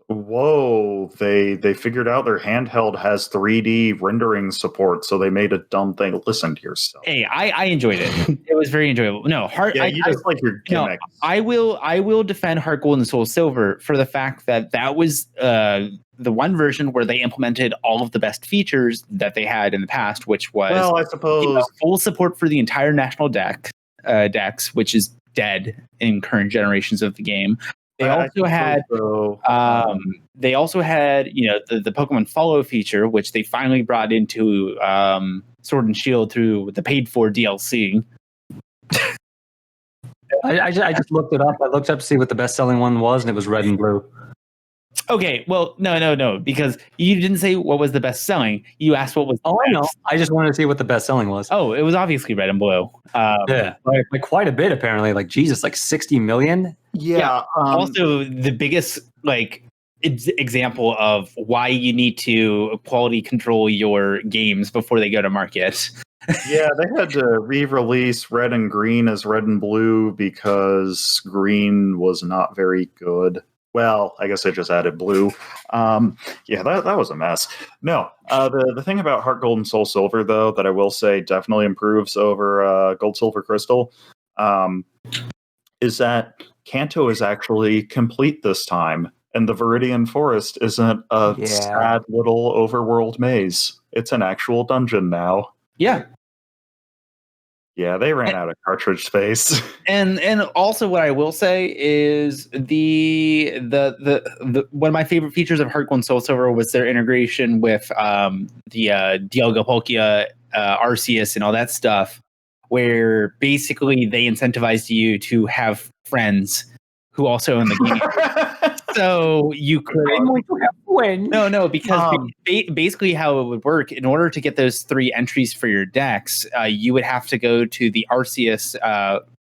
Whoa, they figured out their handheld has 3D rendering support, so they made a dumb thing. Listen to yourself. Hey, I enjoyed it. It was very enjoyable. No, you just like your gimmicks. No, I will defend Heart Gold and Soul Silver for the fact that was the one version where they implemented all of the best features that they had in the past, which was, well, I suppose, full support for the entire national dex, which is dead in current generations of the game. They also had the Pokemon Follow feature, which they finally brought into Sword and Shield through the paid for DLC. I just looked it up. I looked up to see what the best selling one was, and it was Red and Blue. Okay, well, no, because you didn't say what was the best selling. You asked what was. I know. I just wanted to see what the best selling was. Oh, it was obviously Red and Blue. Yeah, like quite a bit apparently. Like Jesus, like 60 million. Yeah. Also, the biggest example of why you need to quality control your games before they go to market. Yeah, they had to re-release Red and Green as Red and Blue because Green was not very good. Well, I guess they just added Blue. Yeah, that was a mess. No, the thing about Heart Gold and Soul Silver, though, that I will say definitely improves over Gold, Silver, Crystal, is that Kanto is actually complete this time, and the Viridian Forest isn't a sad little overworld maze. It's an actual dungeon now. Yeah. Yeah, they ran out of cartridge space. And also what I will say is the one of my favorite features of Heart Gold and Soul Silver was their integration with the Dialga Palkia, Arceus, and all that stuff, where basically they incentivized you to have friends who also own the game. So you could. I'm going to have win. No, because basically how it would work, in order to get those 3 entries for your decks, you would have to go to the Arceus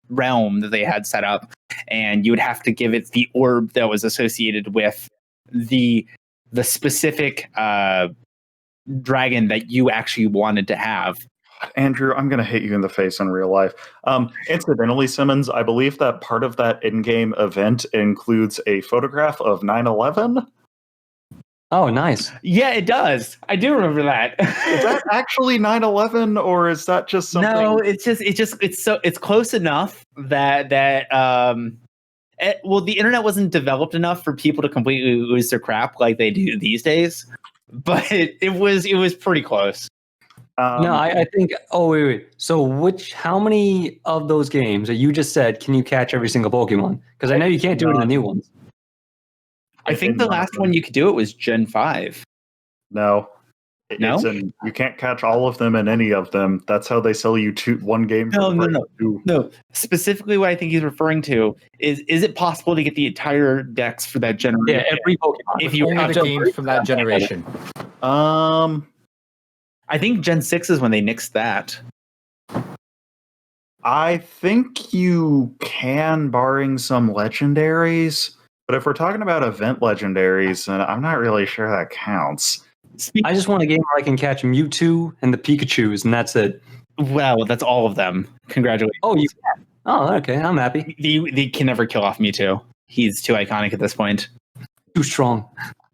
realm that they had set up, and you would have to give it the orb that was associated with the specific dragon that you actually wanted to have. Andrew, I'm going to hit you in the face in real life. Incidentally, Simmons, I believe that part of that in-game event includes a photograph of 9/11. Oh, nice. Yeah, it does. I do remember that. Is that actually 9/11, or is that just something? No, it's close enough that well, the internet wasn't developed enough for people to completely lose their crap like they do these days, but it was pretty close. No, I think. Oh, wait. So, how many of those games that you just said can you catch every single Pokemon? Because I know you can't do it in the new ones. I think the last one you could do it was Gen 5. No. No? You can't catch all of them in any of them. That's how they sell you one game. No. Specifically, what I think he's referring to is it possible to get the entire decks for that generation? Yeah, every Pokemon. If you have the games from that generation. I think Gen 6 is when they nixed that. I think you can, barring some legendaries. But if we're talking about event legendaries, then I'm not really sure that counts. I just want a game where I can catch Mewtwo and the Pikachus, and that's it. Well, that's all of them. Congratulations. Oh, you can. Oh, okay. I'm happy. They can never kill off Mewtwo. He's too iconic at this point. Too strong.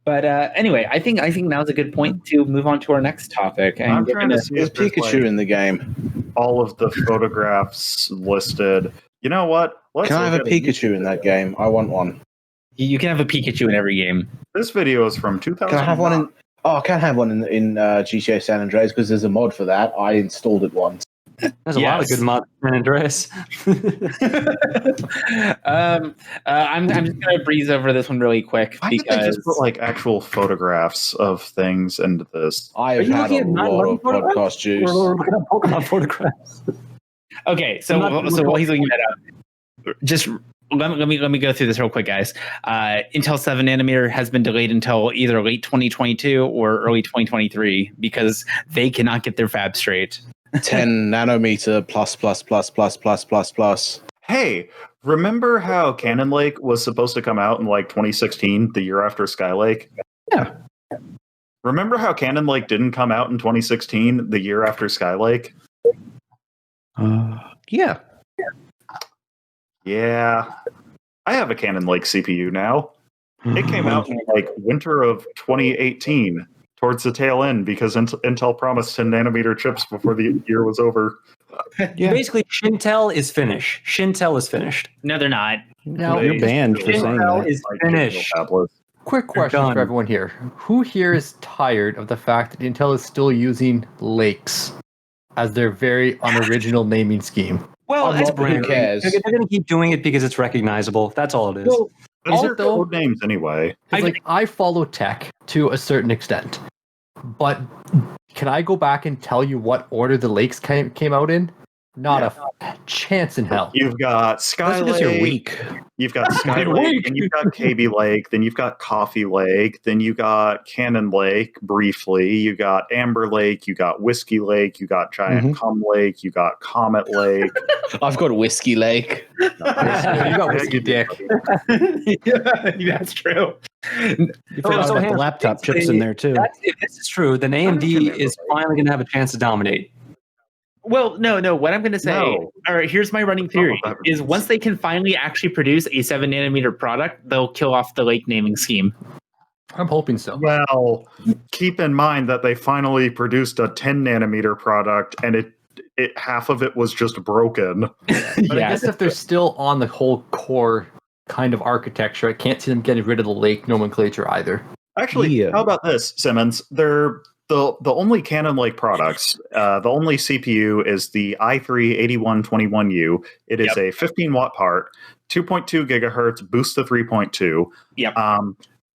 But anyway, I think now's a good point to move on to our next topic. And is Pikachu in the game? all of the photographs listed. You know what? Can I have a Pikachu in that game? I want one. You can have a Pikachu in every game. This video is from 2000. Can I have one in? Oh, I can't have one in GTA San Andreas because there's a mod for that. I installed it once. There's a lot of good mods in San Andreas. I'm just gonna breeze over this one really quick Why did they because just put like actual photographs of things into this? I've you had looking a at lot of 9-11 podcast juice. We're looking at Pokemon photographs. okay, so while he's looking that up, just let me go through this real quick, guys. Intel 7 nanometer has been delayed until either late 2022 or early 2023 because they cannot get their fab straight. 10 nanometer plus. Hey, remember how Cannon Lake was supposed to come out in like 2016, the year after Skylake? Yeah. Remember how Cannon Lake didn't come out in 2016, the year after Skylake? Yeah. Yeah. I have a Cannon Lake CPU now. It came out in like winter of 2018, towards the tail end, because Intel promised 10 nanometer chips before the year was over. Yeah. Basically, Shintel is finished. Shintel is finished. No, they're not. Now, You're banned for saying Shintel that. is finished. quick question done. for everyone here. Who here is tired of the fact that Intel is still using lakes as their very unoriginal naming scheme? Well, It's Who brand. cares? They're going to keep doing it because it's recognizable. That's all it is. Well, These Is are it though? code names anyway. 'cause, like, I follow tech to a certain extent, but can I go back and tell you what order the lakes came out in? Not a chance in hell. You've got That's because you're Skylake, weak. you've got Skylake, then you've got KB Lake, then you've got Coffee Lake, then you got Cannon Lake briefly, you got Amber Lake, you got Whiskey Lake, you got Giant Cum Lake, you got Comet Lake. I've got Whiskey Lake. You got whiskey dick. Yeah, that's true. You forgot so about hang the on. laptop chips in there too. If this is true, then AMD is finally going to have a chance to dominate. Well, no. What I'm going to say, No. all right, here's my running theory: Not what that is means. once they can finally actually produce a 7 nanometer product, they'll kill off the lake naming scheme. I'm hoping so. Well, keep in mind that they finally produced a 10 nanometer product, and it half of it was just broken. But I guess if they're still on the whole core kind of architecture, I can't see them getting rid of the lake nomenclature either. Actually, Yeah. how about this, Simmons? They're the only Cannon Lake products. The only CPU is the i3-8121U. It is a 15-watt part, 2.2 gigahertz, boost to 3.2. Yep.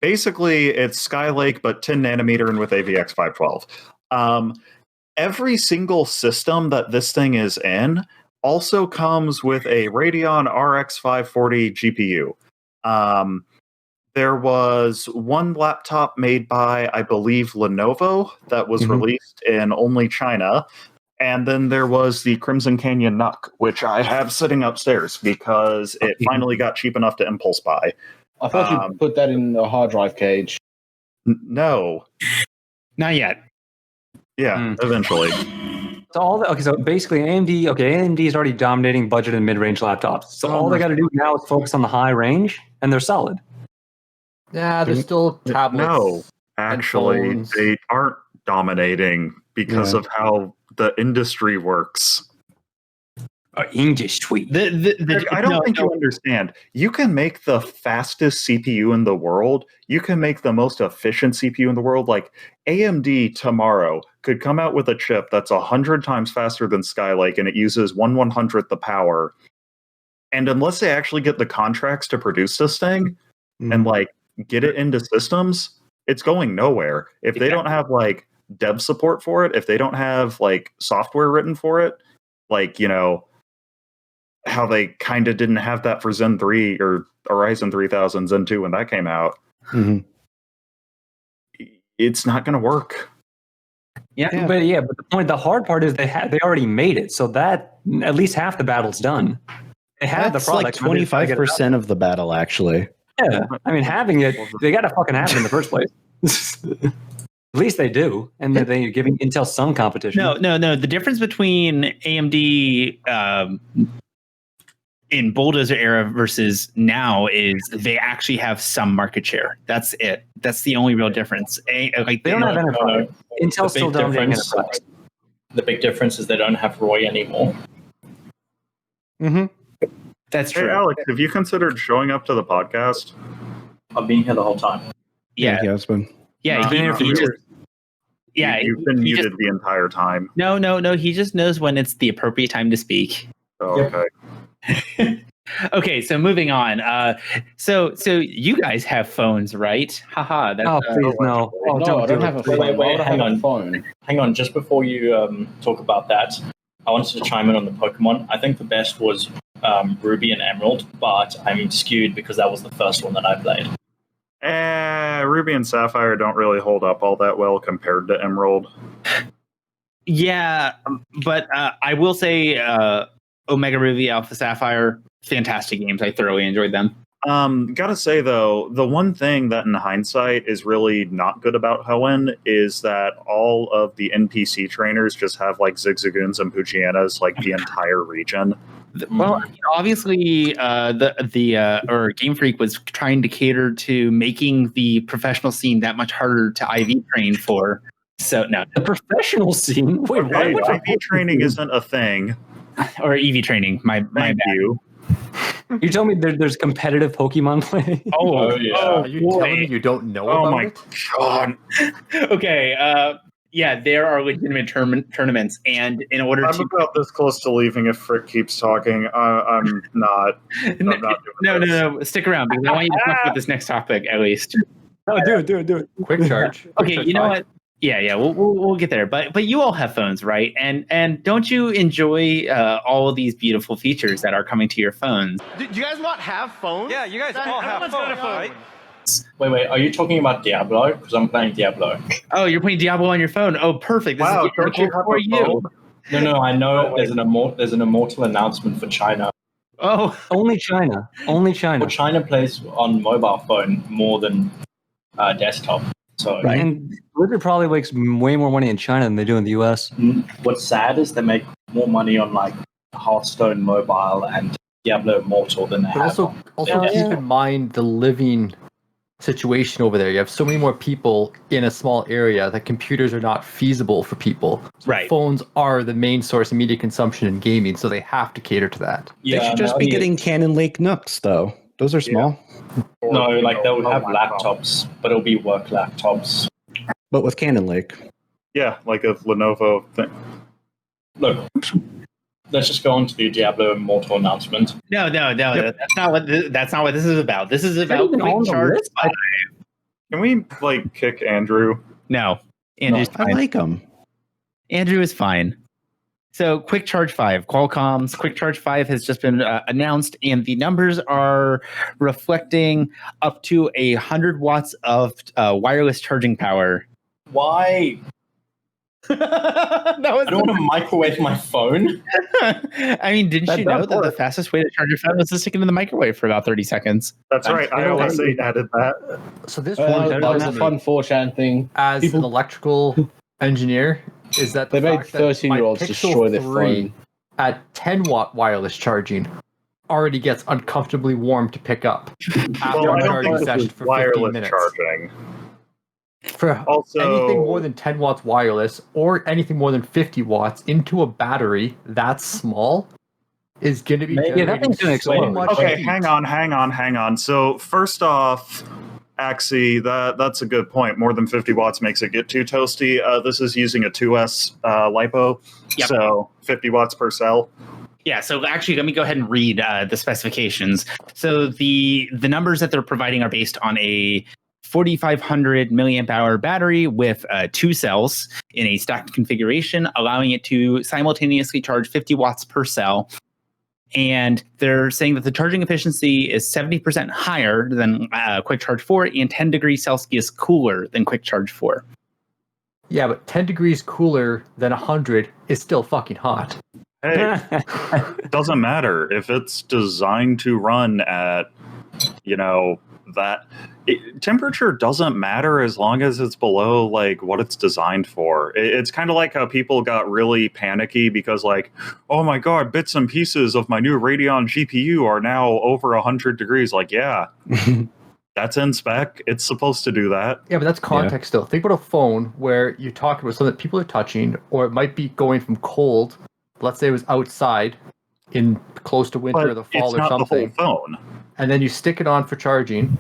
Basically, it's Skylake, but 10 nanometer and with AVX 512. Every single system that this thing is in also comes with a Radeon RX 540 GPU. There was one laptop made by, I believe, Lenovo that was released in only China. And then there was the Crimson Canyon NUC, which I have sitting upstairs because it finally got cheap enough to impulse buy. I thought you put that in a hard drive cage. No. Not yet. Yeah, eventually. So so basically AMD is already dominating budget and mid-range laptops. So all they got to do now is focus on the high range, and they're solid. Yeah, there's still tablets. No, actually, phones. they aren't dominating because of how the industry works. Industry. I don't think you understand. You can make the fastest CPU in the world. You can make the most efficient CPU in the world. Like AMD tomorrow could come out with a chip that's 100 times faster than Skylake, and it uses 1/100th the power. And unless they actually get the contracts to produce this thing and like get it into systems, it's going nowhere. If they don't have like dev support for it, if they don't have like software written for it, like, you know, how they kind of didn't have that for Zen 3 or Horizon 3000, Zen 2 when that came out, it's not going to work. Yeah. But the hard part is they already made it, so that at least half the battle's done. They have That's the product. like 25% of the battle, actually. Yeah, I mean, having it, they got to fucking have it in the first place. At least they do, and they're giving Intel some competition. No. The difference between AMD in Bulldozer era versus now is they actually have some market share. That's it. That's the only real difference. They don't have enterprise. Intel's still dominating enterprise. the big difference is they don't have Roy anymore. Mm-hmm. That's Hey, true. Alex, have you considered showing up to the podcast? I've been here the whole time. Yeah, he has been. yeah. No, he, been here for he just, years. yeah, You've been he muted just- the entire time. No. He just knows when it's the appropriate time to speak. Oh, Yep. okay. Okay, so moving on. So you guys have phones, right? Haha. That's, Oh, please, no. Oh, no, I don't do have a it. phone. Wait, Why would I hang have a on. phone? Hang on, just before you talk about that, I wanted to chime in on the Pokemon. I think the best was Ruby and Emerald, but I'm skewed because that was the first one that I played. Ruby and Sapphire don't really hold up all that well compared to Emerald. yeah, but I will say Omega Ruby, Alpha Sapphire, fantastic games. I thoroughly enjoyed them. Gotta say though, the one thing that in hindsight is really not good about Hoenn is that all of the NPC trainers just have like Zigzagoons and Poochyena like the entire region. Well, obviously, the Game Freak was trying to cater to making the professional scene that much harder to IV train for. So no, The professional scene? Wait, Okay, what? IV training isn't a thing. or EV training. My Thank bad. you. You told me there's competitive Pokemon play? Oh, yeah. Are you boy. telling me you don't know Oh about my it? god. Okay. Yeah, there are legitimate tournaments, and in order I'm to about this close to leaving if Frick keeps talking. I'm not. I'm not doing this. no, stick around because I want you to talk about this next topic at least. No, do it. Quick charge. Okay, you know what? Yeah, we'll get there. But you all have phones, right? And don't you enjoy all of these beautiful features that are coming to your phones? Do you guys not have phones? Yeah, you guys all have phones, right? Wait, are you talking about Diablo? Because I'm playing Diablo. Oh, you're playing Diablo on your phone. Oh, perfect. This Wow, is don't you have for a you. phone? No, I know there's an immortal announcement for China. Oh, Only China. Well, China plays on mobile phone more than desktop. So And Blizzard probably makes way more money in China than they do in the US. what's sad is they make more money on like Hearthstone mobile and Diablo Immortal than they But have. also Yeah. keep in mind the living situation over there. You have so many more people in a small area that computers are not feasible for people. So Right. Phones are the main source of media consumption in gaming, so they have to cater to that. They should just be getting Cannon Lake Nooks, though. Those are small. No, like they'll have laptops, but it'll be work laptops. But with Cannon Lake. Yeah, like a Lenovo thing. Look, let's just go on to the Diablo Immortal announcement. no, that's not what this is about. This is about even on quick the charge. list? Can we like kick Andrew? No, Andrew's I fine. like them. Andrew is fine. So, Quick Charge 5, Qualcomm's Quick Charge 5 has just been announced, and the numbers are reflecting up to 100 watts of wireless charging power. Why? That was I don't want to microwave my phone. I mean, didn't you know that the fastest way to charge your phone was to stick it in the microwave for about 30 seconds? That's right. iOS 8 added that. So this That was a one fun 4chan thing. as People- an electrical engineer is that They the made fact that my 13-year-olds Pixel destroy their 3 phone. at 10 watt wireless charging already gets uncomfortably warm to pick up after Well, a I don't charging think this session is for 15 wireless minutes. charging. For Also, anything more than 10 watts wireless or anything more than 50 watts into a battery that's small is going to be Yeah, generating that thing's gonna so explode. much okay, heat. hang on. So first off, Axie, that's a good point. More than 50 watts makes it get too toasty. This is using a 2S LiPo, Yep. so 50 watts per cell. Yeah, so actually, let me go ahead and read the specifications. So the numbers that they're providing are based on a 4,500 milliamp hour battery with 2 cells in a stacked configuration, allowing it to simultaneously charge 50 watts per cell. And they're saying that the charging efficiency is 70% higher than Quick Charge 4 and 10 degrees Celsius cooler than Quick Charge 4. Yeah, but 10 degrees cooler than 100 is still fucking hot. Hey, doesn't matter if it's designed to run at, temperature doesn't matter as long as it's below like what it's designed for. It's kind of like how people got really panicky because like, oh my god, bits and pieces of my new Radeon GPU are now over 100 degrees. Like, yeah, That's in spec. It's supposed to do that. Yeah, but that's context still. Think about a phone where you talk about something that people are touching, or it might be going from cold. Let's say it was outside in close to winter or the fall it's or not something. the whole phone. And then you stick it on for charging,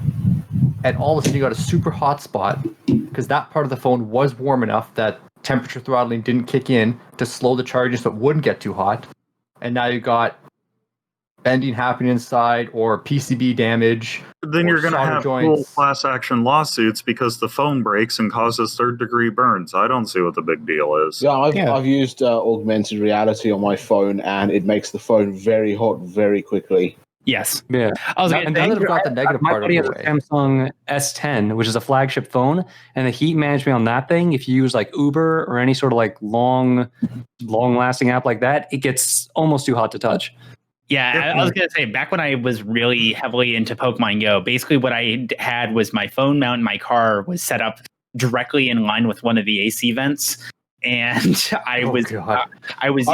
and all of a sudden you got a super hot spot because that part of the phone was warm enough that temperature throttling didn't kick in to slow the charging so it wouldn't get too hot. And now you got bending happening inside or PCB damage. Then you're going to have full class action lawsuits because the phone breaks and causes third-degree burns. I don't see what the big deal is. Yeah, I've used augmented reality on my phone, and it makes the phone very hot very quickly. Yes. Yeah. I was going to say, got the negative part of the way. Samsung S10, which is a flagship phone, and the heat management on that thing, if you use like Uber or any sort of like long-lasting app like that, it gets almost too hot to touch. Yeah, I was going to say, back when I was really heavily into Pokemon Go, basically what I had was my phone mount in my car was set up directly in line with one of the AC vents. And I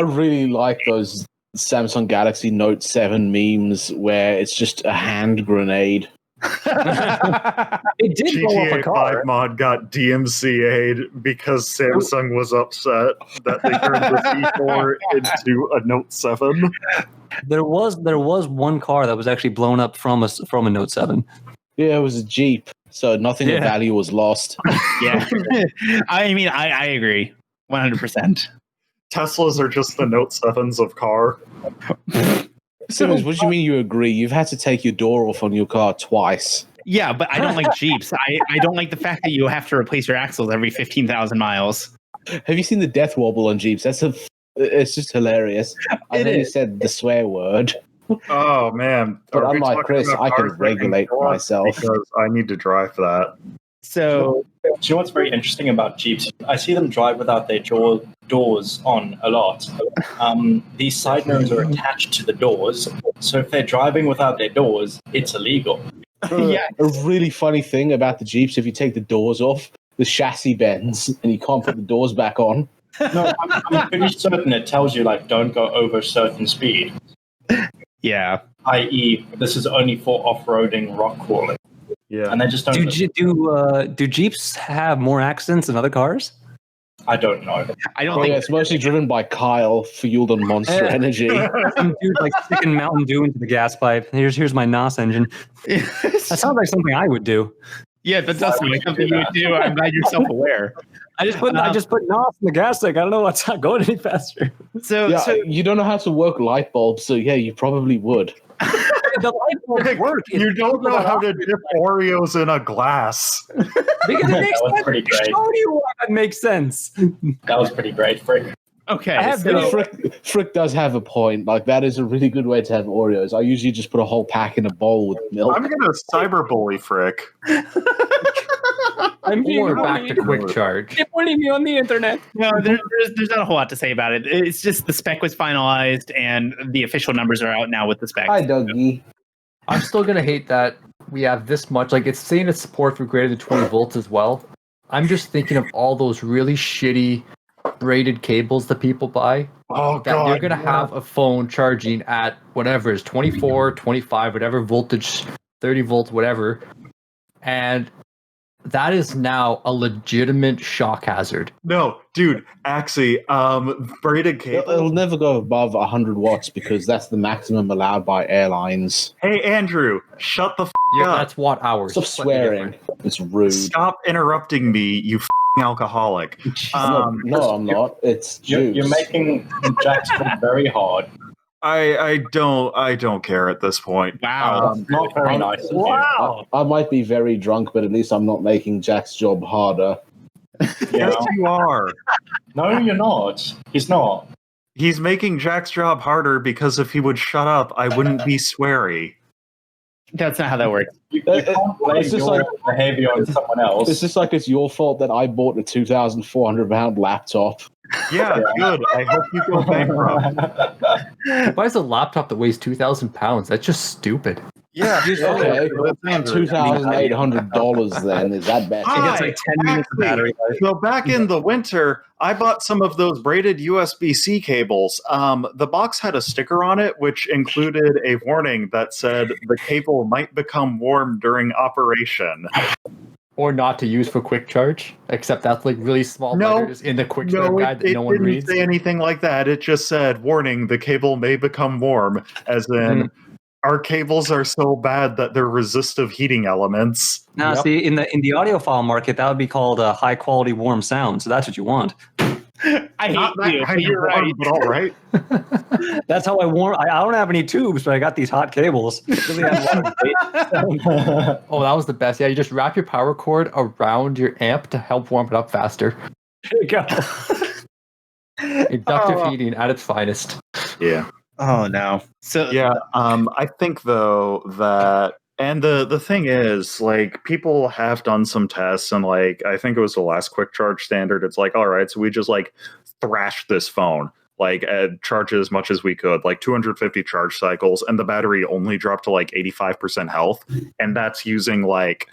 really like those Samsung Galaxy Note 7 memes where it's just a hand grenade. It did blow up a GTA car. 5 mod got DMCA'd because Samsung was upset that they turned the C4 into a Note 7. There was one car that was actually blown up from a Note 7. Yeah, it was a Jeep, so nothing of value was lost. Yeah. I mean, I agree 100%. Teslas are just the Note 7s of car. Simmons, what do you mean you agree? You've had to take your door off on your car twice. Yeah, but I don't like Jeeps. I don't like the fact that you have to replace your axles every 15,000 miles. Have you seen the death wobble on Jeeps? It's just hilarious. I know you said the swear word. Oh, man. But unlike Chris, I can regulate myself. Because I need to drive that. So, do you know what's very interesting about Jeeps? I see them drive without their doors on a lot. These side mirrors are attached to the doors, so if they're driving without their doors, it's illegal. Yeah. A really funny thing about the Jeeps, if you take the doors off, the chassis bends and you can't put the doors back on. No, I'm pretty certain it tells you, like, don't go over a certain speed. Yeah. I.e., this is only for off-roading, rock crawling. Yeah. And they just don't... Do Jeeps have more accidents than other cars? I don't know. I don't think it's mostly driven by Kyle, fueled on Monster Energy. Some dude like sticking Mountain Dew into the gas pipe. Here's my NOS engine. That sounds like something I would do. Yeah, that does sound like something you would do. I'm glad you're self-aware. I just put NOS in the gas tank. I don't know what's not going any faster. So you don't know how to work light bulbs, so yeah, you probably would. The light bulbs work. You don't know how to dip Oreos in a glass. Because it makes sense. Pretty great. Show you why that makes sense. That was pretty great, Frick. Okay. Frick does have a point. Like, that is a really good way to have Oreos. I usually just put a whole pack in a bowl with milk. I'm going to cyberbully Frick. I'm being back to quick charge. Keep pointing me on the internet. No, there's not a whole lot to say about it. It's just the spec was finalized and the official numbers are out now with the spec. Hi, Dougie. I'm still going to hate that we have this much. Like, it's saying it's support for greater than 20 volts as well. I'm just thinking of all those really shitty braided cables that people buy. Oh, that God. They're going to have a phone charging at whatever is 24, 25, whatever voltage, 30 volts, whatever. And that is now a legitimate shock hazard. No, dude, actually, braided cable. It'll never go above 100 watts because that's the maximum allowed by airlines. Hey, Andrew, shut the Yeah, up. that's watt hours. Stop swearing. It's rude. Stop interrupting me, you alcoholic. No, I'm not. It's juice. You're making Jack's job very hard. I don't care at this point. Wow. Not very nice. Wow. I might be very drunk, but at least I'm not making Jack's job harder. Yes, you are. No, you're not. He's not. He's making Jack's job harder because if he would shut up, I wouldn't be sweary. That's not how that works. You can't blame your behavior on someone else. It's just like it's your fault that I bought a 2,400 pound laptop. Yeah, good. I hope you go bankrupt. Who buys a laptop that weighs 2,000 pounds? That's just stupid. Yeah. Okay. $2,800 then. Is that bad? It gets like 10 minutes of battery life. So back in the winter, I bought some of those braided USB-C cables. The box had a sticker on it, which included a warning that said the cable might become warm during operation. Or not to use for quick charge, except that's like really small letters in the quick charge guide that no one reads. It didn't say anything like that. It just said, warning, the cable may become warm, as in our cables are so bad that they're resistive heating elements. Now, see, in the audiophile market, that would be called a high quality warm sound. So that's what you want. I hate you, but you're right. But all right. That's how I warm. I don't have any tubes, but I got these hot cables. Oh, that was the best. Yeah, you just wrap your power cord around your amp to help warm it up faster. There you go. Inductive heating at its finest. Yeah. Oh no. So yeah, I think though that, and the thing is, like, people have done some tests, and like I think it was the last quick charge standard. It's like, all right, so we just like thrashed this phone, like charge it as much as we could, like 250 charge cycles, and the battery only dropped to like 85% health, and that's using like.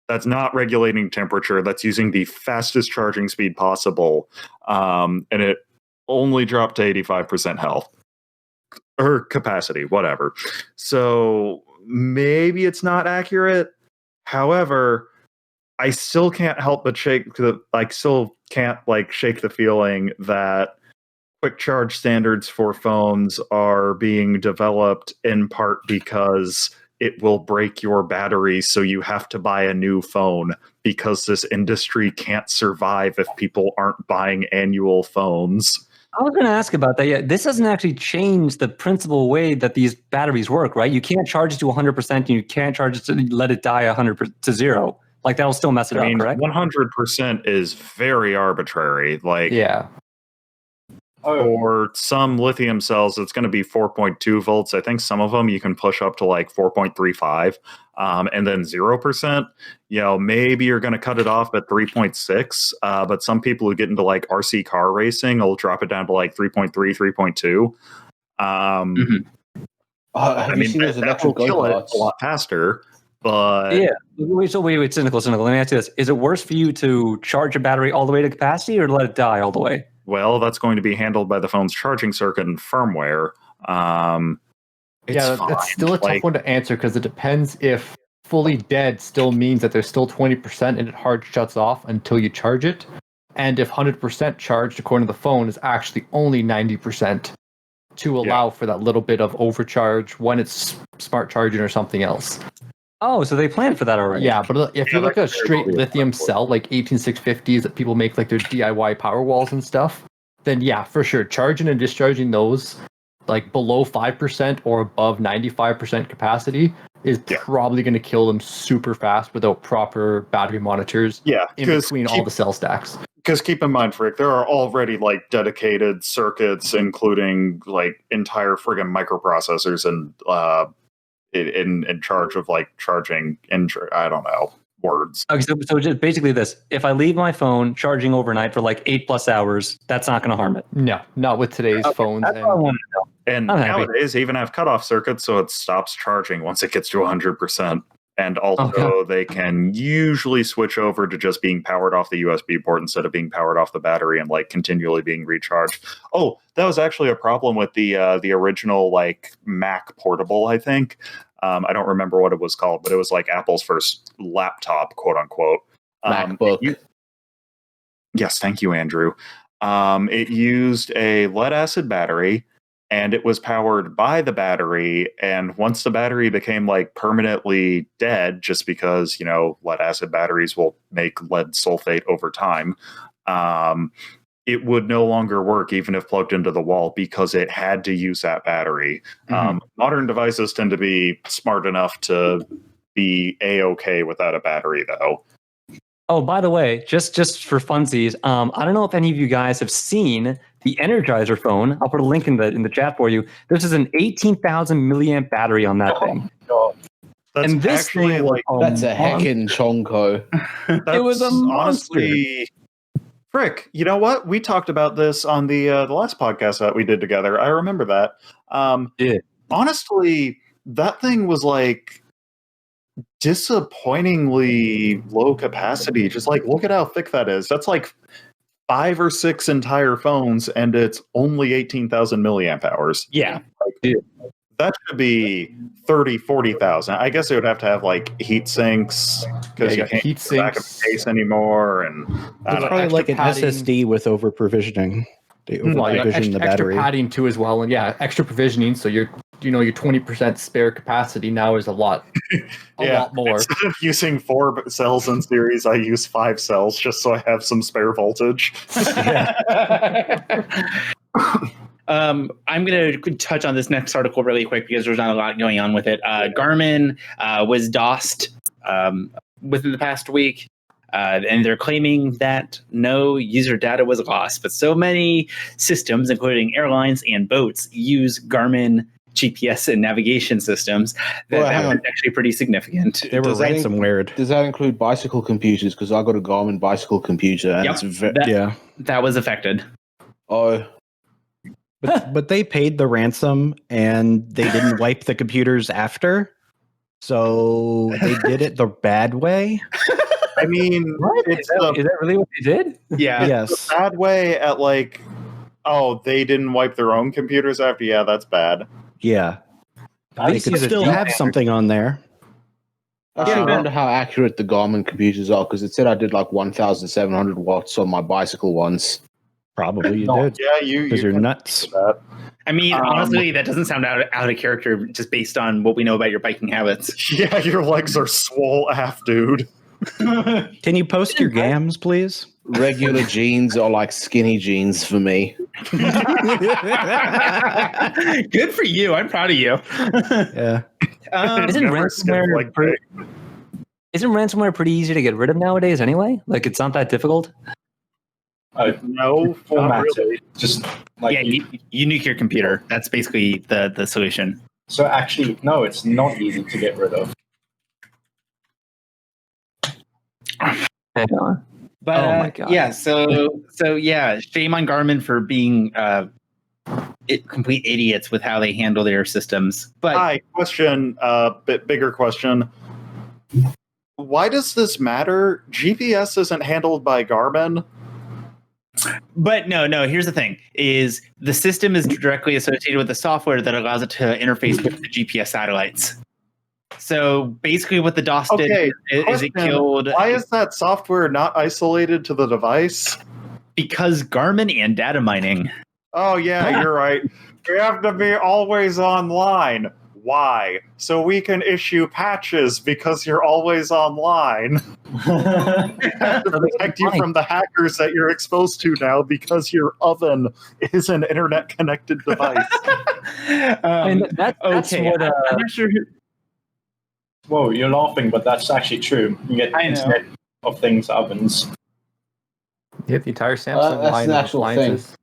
That's not regulating temperature. That's using the fastest charging speed possible, and it only dropped to 85% health. Or capacity, whatever. So maybe it's not accurate. However, I still can't help but shake the feeling that quick charge standards for phones are being developed in part because it will break your battery, so you have to buy a new phone because this industry can't survive if people aren't buying annual phones. I was going to ask about that. Yeah, this doesn't actually change the principal way that these batteries work, right? You can't charge it to 100%, and you can't charge it to let it die 100% to zero. Like that'll still mess it up, correct? 100% is very arbitrary. Like, yeah. For some lithium cells, it's going to be 4.2 volts. I think some of them you can push up to like 4.35, and then 0%. You know, maybe you're going to cut it off at 3.6. But some people who get into like RC car racing will drop it down to like 3.3, 3.2. Have you seen those electric go-karts? A lot faster. But yeah, wait, cynical. Let me ask you this: is it worse for you to charge a battery all the way to capacity, or let it die all the way? Well, that's going to be handled by the phone's charging circuit and firmware. It's still a tough one to answer because it depends if fully dead still means that there's still 20% and it hard shuts off until you charge it, and if 100% charged according to the phone is actually only 90% to allow for that little bit of overcharge when it's smart charging or something else. Oh, so they planned for that already. Yeah, but if you look at a straight lithium cell, like 18650s that people make like their DIY power walls and stuff, then yeah, for sure, charging and discharging those like below 5% or above 95% capacity is probably going to kill them super fast without proper battery monitors in between all the cell stacks. Because keep in mind, Frick, there are already like dedicated circuits, including like entire friggin' microprocessors and in charge of like charging I don't know words. Okay, so just basically this: if I leave my phone charging overnight for like 8+ hours, that's not going to harm it. No, not with today's phones. That's what I wanted to know. And nowadays, they even have cutoff circuits, so it stops charging once it gets to 100%. And also, they can usually switch over to just being powered off the USB port instead of being powered off the battery and like continually being recharged. Oh, that was actually a problem with the original like Mac Portable, I think. I don't remember what it was called, but it was like Apple's first laptop, quote unquote. MacBook. Yes, thank you, Andrew. It used a lead acid battery, and it was powered by the battery. And once the battery became like permanently dead, just because, you know, lead acid batteries will make lead sulfate over time, it would no longer work even if plugged into the wall because it had to use that battery. Modern devices tend to be smart enough to be A-okay without a battery, though. Oh, by the way, just for funsies, I don't know if any of you guys have seen the Energizer phone. I'll put a link in the chat for you. This is an 18,000 milliamp battery on that thing. That's and this actually thing like that's a heckin' chonko. It was a monster. Honestly, Frick, you know what? We talked about this on the last podcast that we did together. I remember that. Honestly, that thing was like disappointingly low capacity. Just like look at how thick that is. That's like 5 or 6 entire phones, and it's only 18,000 milliamp hours. Yeah. Like, that should be 30, 40,000. I guess it would have to have like heat sinks because you can't use the back of the case anymore. And it's probably like an padding. SSD with over provisioning. They over provision the battery. Extra padding too as well, and extra provisioning. So your 20% spare capacity now is a lot more. Instead of using 4 cells in series, I use 5 cells just so I have some spare voltage. I'm going to touch on this next article really quick because there's not a lot going on with it. Garmin was DOSed within the past week, and they're claiming that no user data was lost. But so many systems, including airlines and boats, use Garmin GPS and navigation systems that was actually pretty significant. They were ransomware. Does that include bicycle computers? Because I got a Garmin bicycle computer. And that was affected. Oh. But they paid the ransom and they didn't wipe the computers after. So they did it the bad way. I mean, is that really what they did? Yeah. Yes. The bad way at like, they didn't wipe their own computers after. Yeah, that's bad. Yeah. They could still have something on there. I actually wonder how accurate the Garmin computers are, because it said I did like 1,700 watts on my bicycle once. Probably you did. Yeah, because you're nuts. I mean, honestly, that doesn't sound out of character just based on what we know about your biking habits. Yeah, your legs are swole af, dude. Can you post your gams, please? Regular jeans are like skinny jeans for me. Good for you. I'm proud of you. Yeah. Isn't ransomware pretty easy to get rid of nowadays anyway? Like, it's not that difficult? No, not really. Just like you nuke your computer. That's basically the solution. So actually, no, it's not easy to get rid of. But oh my God. So shame on Garmin for being complete idiots with how they handle their systems. But bit bigger question. Why does this matter? GPS isn't handled by Garmin. But no, here's the thing, is the system is directly associated with the software that allows it to interface with the GPS satellites. So basically what the DOS did is it killed... Why is that software not isolated to the device? Because Garmin and data mining. Oh, yeah, you're right. We have to be always online. Why? So we can issue patches because you're always online. To protect you from the hackers that you're exposed to now because your oven is an internet-connected device. That's what... I'm not sure who... Whoa, you're laughing, but that's actually true. You get Internet of Things ovens. You have the entire Samsung line of appliances.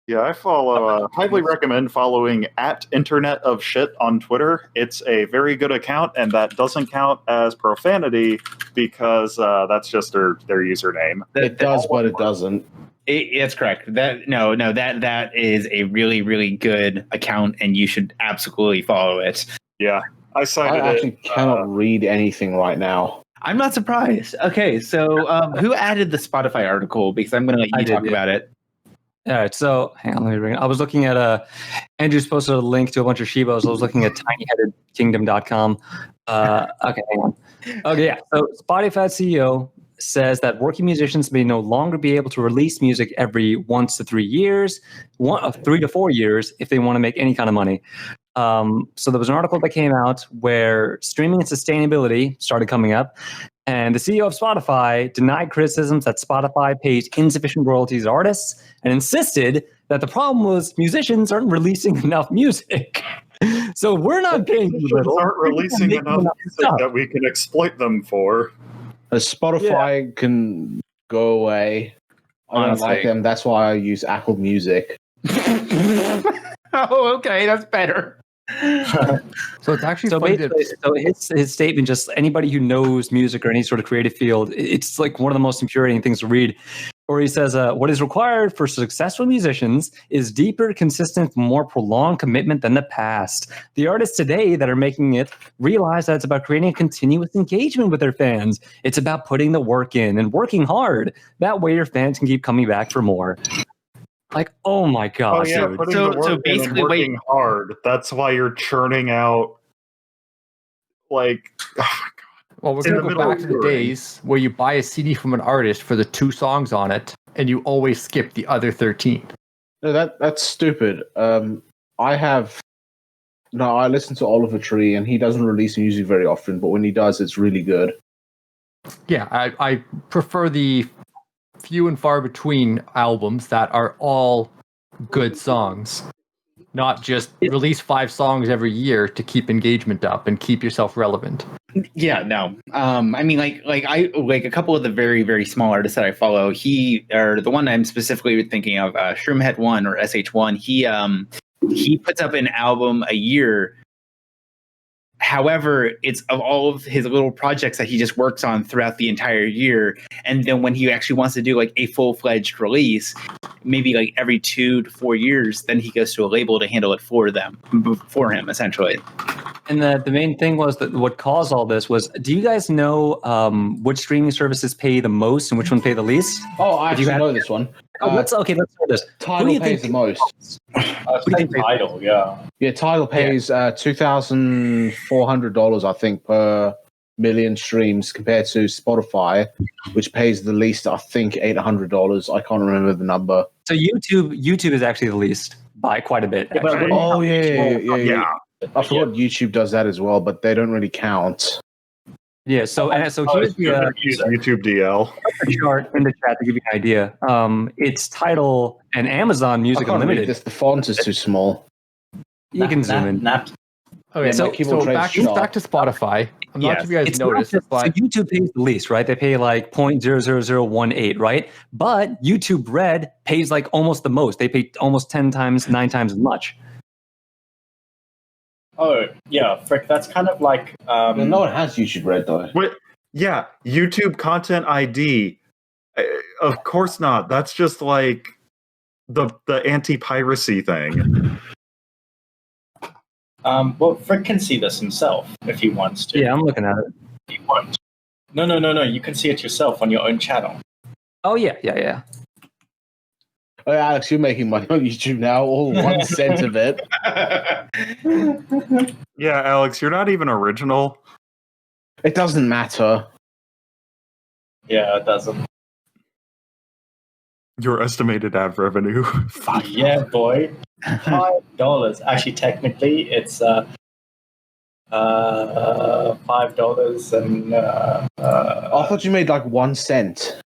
Yeah, I follow. Highly recommend following @InternetOfShit on Twitter. It's a very good account, and that doesn't count as profanity because that's just their username. It does, but it doesn't. It's correct. That is a really, really good account, and you should absolutely follow it. Yeah, I cited it. I actually cannot read anything right now. I'm not surprised. Okay, so who added the Spotify article? Because I'm going to let you talk about it. All right, so hang on, let me bring it. I was looking at Andrew's posted a link to a bunch of Shibos. I was looking at tinyheadedkingdom.com. Okay, hang on. Okay, yeah. So Spotify CEO says that working musicians may no longer be able to release music every 1 to 3 years, 3 to 4 years, if they want to make any kind of money. So there was an article that came out where streaming and sustainability started coming up, and the CEO of Spotify denied criticisms that Spotify pays insufficient royalties to artists and insisted that the problem was musicians aren't releasing enough music. So we're not paying little. Aren't releasing enough music that we can exploit them for. Spotify can go away. I don't like them. That's why I use Apple Music. Oh, okay, that's better. So it's actually funny so his statement, just anybody who knows music or any sort of creative field, it's like one of the most infuriating things to read. Or he says, what is required for successful musicians is deeper, consistent, more prolonged commitment than the past. The artists today that are making it realize that it's about creating a continuous engagement with their fans. It's about putting the work in and working hard. That way your fans can keep coming back for more. Like, oh my gosh. Oh yeah, dude. putting the work in and working hard. That's why you're churning out like, oh my god. Well, we're going to go back to the days where you buy a CD from an artist for the 2 songs on it, and you always skip the other 13. No, that's stupid. I listen to Oliver Tree, and he doesn't release music very often, but when he does, it's really good. Yeah, I prefer the few and far between albums that are all good songs. Not just release 5 songs every year to keep engagement up and keep yourself relevant. Yeah, no. I mean, like I like a couple of the very, very small artists that I follow. Or the one I'm specifically thinking of, Shroomhead1 or SH1. He puts up an album a year. However, it's of all of his little projects that he just works on throughout the entire year. And then when he actually wants to do like a full-fledged release, maybe like every 2 to 4 years, then he goes to a label to handle it for him, essentially. And the main thing was that what caused all this was, do you guys know which streaming services pay the most and which one pay the least? Oh, I actually know this one. Let's start this. Tidal pays the most. Tidal, yeah. Yeah, Tidal pays $2,400, I think, per million streams compared to Spotify, which pays the least, I think, $800. I can't remember the number. So YouTube is actually the least by quite a bit. Actually. Oh, yeah. I forgot YouTube does that as well, but they don't really count. Yeah, so here's the YouTube DL chart in the chat to give you an idea. It's Tidal and Amazon Music Unlimited. The font is too small. You can zoom in. Okay, so back to Spotify. I'm not sure if you guys noticed, but so YouTube pays the least, right? They pay like 0.00018, right? But YouTube Red pays like almost the most. They pay almost 9 times as much. Oh, yeah, frick, that's kind of like... no one has YouTube Red, though. Wait, yeah, YouTube Content ID. Of course not. That's just like the anti-piracy thing. Well, Frick can see this himself if he wants to. Yeah, I'm looking at it. If he won't. No. You can see it yourself on your own channel. Oh, yeah. Oh, Alex, you're making money on YouTube now, all 1 cent of it. Yeah, Alex, you're not even original. It doesn't matter. Yeah, it doesn't. Your estimated ad revenue. Yeah, boy. $5. Actually, technically, it's $5 and... I thought you made like 1 cent.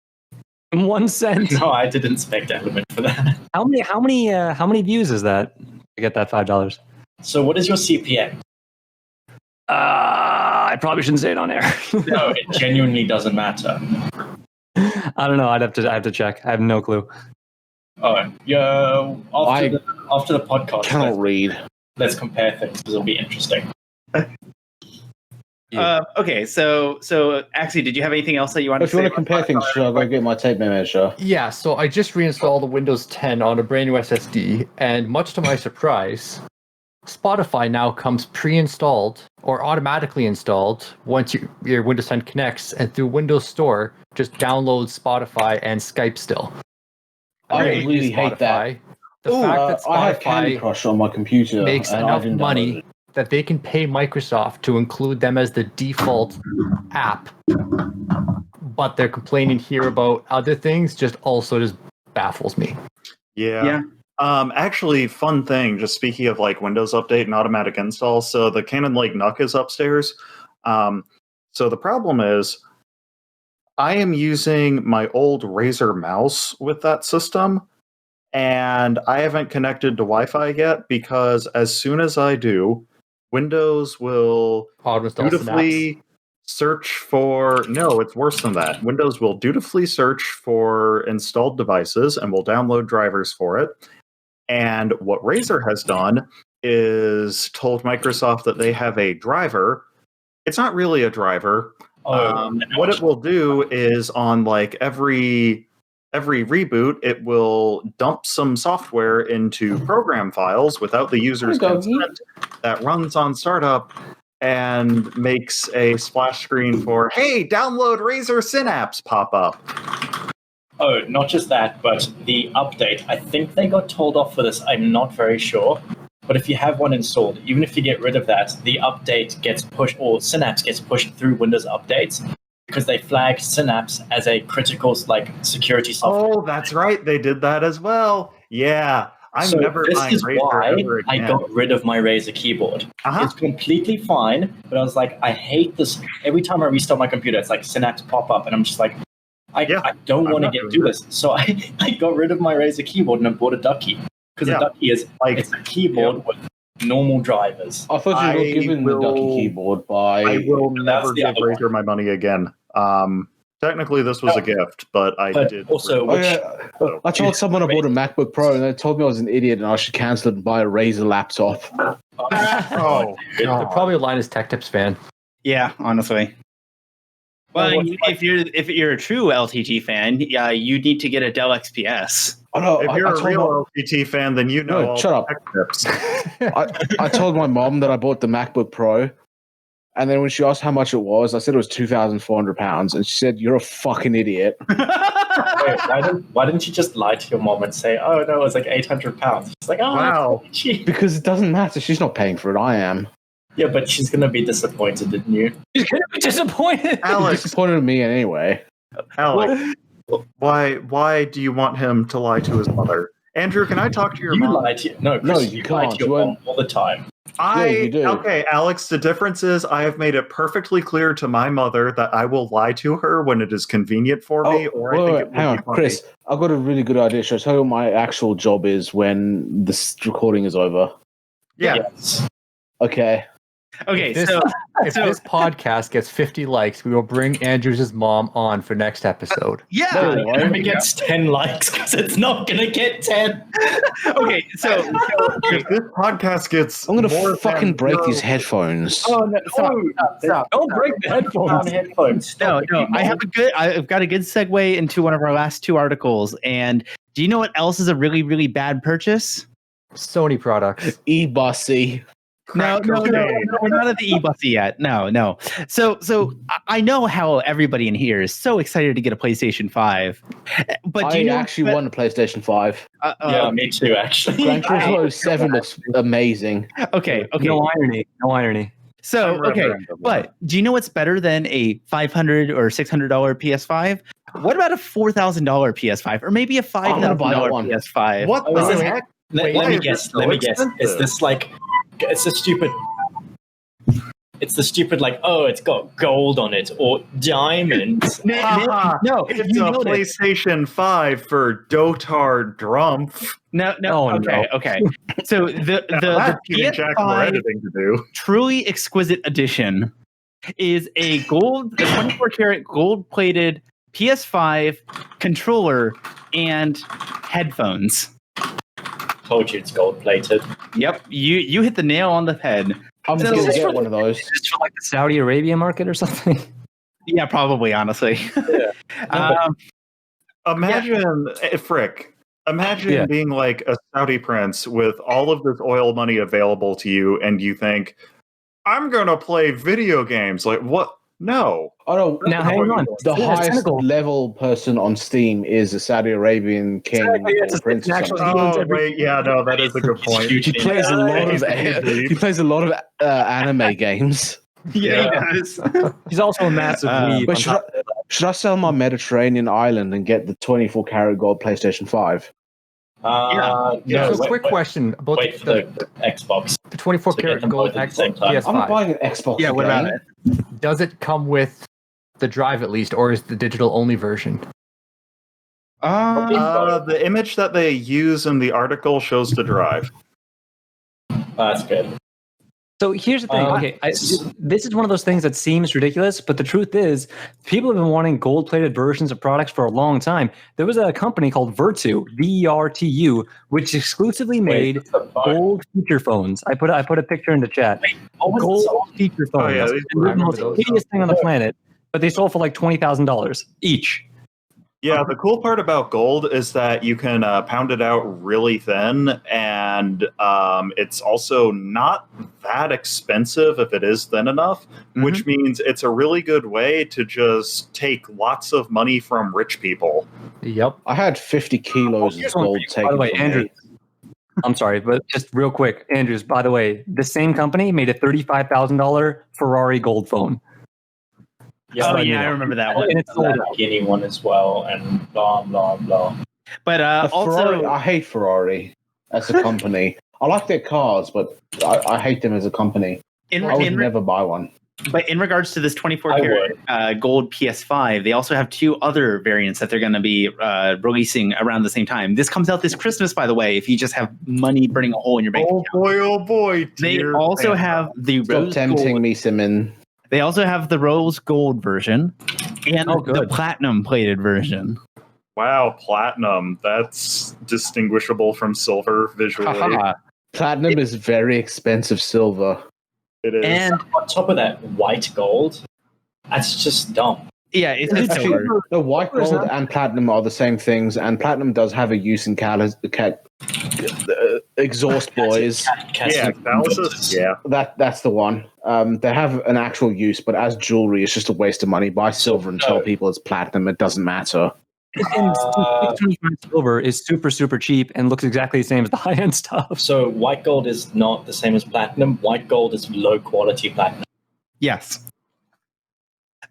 1 cent. No, I didn't spec Element for that. How many views is that to get that $5? So what is your CPM? I probably shouldn't say it on air. No, it genuinely doesn't matter. I don't know. I'd have to check. I have no clue. Oh, yeah. After the podcast, Cannot read. Let's compare things because it'll be interesting. Okay, so actually, did you have anything else that you wanted to say? If you want to compare things, I'll go get my tape measure. Yeah, so I just reinstalled the Windows 10 on a brand new SSD, and much to my surprise, Spotify now comes pre-installed or automatically installed once your Windows 10 connects, and through Windows Store, just download Spotify and Skype still. I really hate that. The fact that I have Candy Spotify Crush on my computer makes enough money that they can pay Microsoft to include them as the default app, but they're complaining here about other things just baffles me. Yeah. Actually, fun thing, just speaking of like Windows Update and automatic install, so the Cannon Lake NUC is upstairs. So the problem is I am using my old Razer mouse with that system, and I haven't connected to Wi-Fi yet because as soon as I do, Windows will dutifully search for... No, it's worse than that. Windows will dutifully search for installed devices and will download drivers for it. And what Razer has done is told Microsoft that they have a driver. It's not really a driver. What it will do is on like every every reboot, it will dump some software into program files without the user's consent that runs on startup and makes a splash screen for, hey, download Razer Synapse pop up. Oh, not just that, but the update. I think they got told off for this. I'm not very sure. But if you have one installed, even if you get rid of that, the update gets pushed, or Synapse gets pushed through Windows updates because they flag Synapse as a critical security software. Oh, that's right. They did that as well. Yeah. I'm never buying Razer ever again. I got rid of my Razer keyboard. It's completely fine, but I was like, I hate this. Every time I restart my computer, it's like Synapse pop up, and I'm just like, I don't want to do this. So I got rid of my Razer keyboard and I bought a Ducky. Because a Ducky is it's a keyboard with normal drivers. I thought you were given the Ducky keyboard by... I will never give Razer my money again. Technically, this was a gift, but I did. Also, I told someone I bought a MacBook Pro, and they told me I was an idiot and I should cancel it and buy a Razer laptop. They're probably a Linus Tech Tips fan. Yeah, honestly. Well, if you're a true LTT fan, you need to get a Dell XPS. Oh, no, if you're a real LTT fan, then you know. No, shut up. I told my mom that I bought the MacBook Pro, and then when she asked how much it was, I said it was £2,400, and she said, "You're a fucking idiot." Wait, why didn't you just lie to your mom and say, "Oh no, it was like £800"? She's like, "Oh, wow." That's cheap. Because it doesn't matter. She's not paying for it. I am. Yeah, but she's gonna be disappointed, didn't you? She's gonna be disappointed. Alex, disappointed in me anyway. Alex, why do you want him to lie to his mother? Andrew, can I talk to your mom? Lie to Chris, you lie to your mom all the time. Okay, Alex, the difference is I have made it perfectly clear to my mother that I will lie to her when it is convenient for me. Hang on, Chris, I've got a really good idea. Should I tell you what my actual job is when this recording is over? Yeah. Yes. Okay. Okay, if this podcast gets 50 likes, we will bring Andrew's mom on for next episode. Yeah, if it gets 10 likes, because it's not going to get 10. Okay, so if this podcast gets, I'm going to fucking break these headphones. Oh no! Stop! Don't break the headphones. No. I've got a good segue into one of our last two articles. And do you know what else is a really, really bad purchase? Sony products. Usbc. No, we're not at the e-bus yet. No. So I know how everybody in here is so excited to get a PlayStation 5. But I actually won a PlayStation 5. Yeah, me too, actually. Gran Turismo 7 looks amazing. Okay. No irony. So, okay, but do you know what's better than a $500 or $600 PS5? What about a $4,000 PS5 or maybe a $5,000 PS5? What the heck? Let me guess. Is this like... It's the stupid like, oh, it's got gold on it or diamonds. No, it's a PlayStation 5 for Dotard Drumpf. No. Okay. So the PS5 truly exquisite edition is a 24-karat gold-plated PS5 controller and headphones. Told you it's gold-plated. Yep, you hit the nail on the head. I'm just going to get one of those. Just for like the Saudi Arabia market or something? Yeah, probably, honestly. Yeah. Imagine, Frick, being like a Saudi prince with all of this oil money available to you, and you think, I'm going to play video games. Like, what? No. Oh, no. Now, hang on. The highest level person on Steam is a Saudi Arabian king or prince. Wait, yeah, no, that is a good point. He plays a lot of anime games. Yeah, he does. He's also a massive weeb. But should I sell my Mediterranean island and get the 24-karat gold PlayStation 5? No. So, quick question about the Xbox. The 24-karat gold PS5. I'm not buying an Xbox. Yeah, what about it? Does it come with the drive at least, or is the digital-only version? The image that they use in the article shows the drive. That's good. So here's the thing. This is one of those things that seems ridiculous, but the truth is, people have been wanting gold-plated versions of products for a long time. There was a company called Vertu, VERTU, which exclusively made gold feature phones. I put a picture in the chat. Gold feature phones. Oh, yeah, the most hideous thing on the planet, but they sold for like $20,000 each. Yeah, the cool part about gold is that you can pound it out really thin, and it's also not that expensive if it is thin enough, which means it's a really good way to just take lots of money from rich people. Yep. I had 50 kilos of gold taken. By the way, from Andrew, me. I'm sorry, but just real quick, Andrews, by the way, the same company made a $35,000 Ferrari gold phone. Yeah, Oh yeah, I remember that one. And it's sold out. Lamborghini one as well, and blah blah blah. But The Ferrari, also, I hate Ferrari as a company. I like their cars, but I hate them as a company. I would never buy one. But in regards to this 24 karat gold PS5, they also have 2 other variants that they're going to be releasing around the same time. This comes out this Christmas, by the way, if you just have money burning a hole in your bank account. Oh boy! They also have the Stop rose tempting gold. me, Simon. They also have the rose gold version and the platinum plated version. Wow, platinum. That's distinguishable from silver visually. Platinum is very expensive silver. It is. And on top of that, white gold. That's just dumb. Yeah, it's just Actually, silver. the white gold and platinum are the same things, and platinum does have a use in exhaust boys. Yeah. That's the one. They have an actual use, but as jewelry, it's just a waste of money. Buy silver and tell people it's platinum. It doesn't matter. And silver is super, super cheap and looks exactly the same as the high-end stuff. So white gold is not the same as platinum. White gold is low quality platinum. Yes.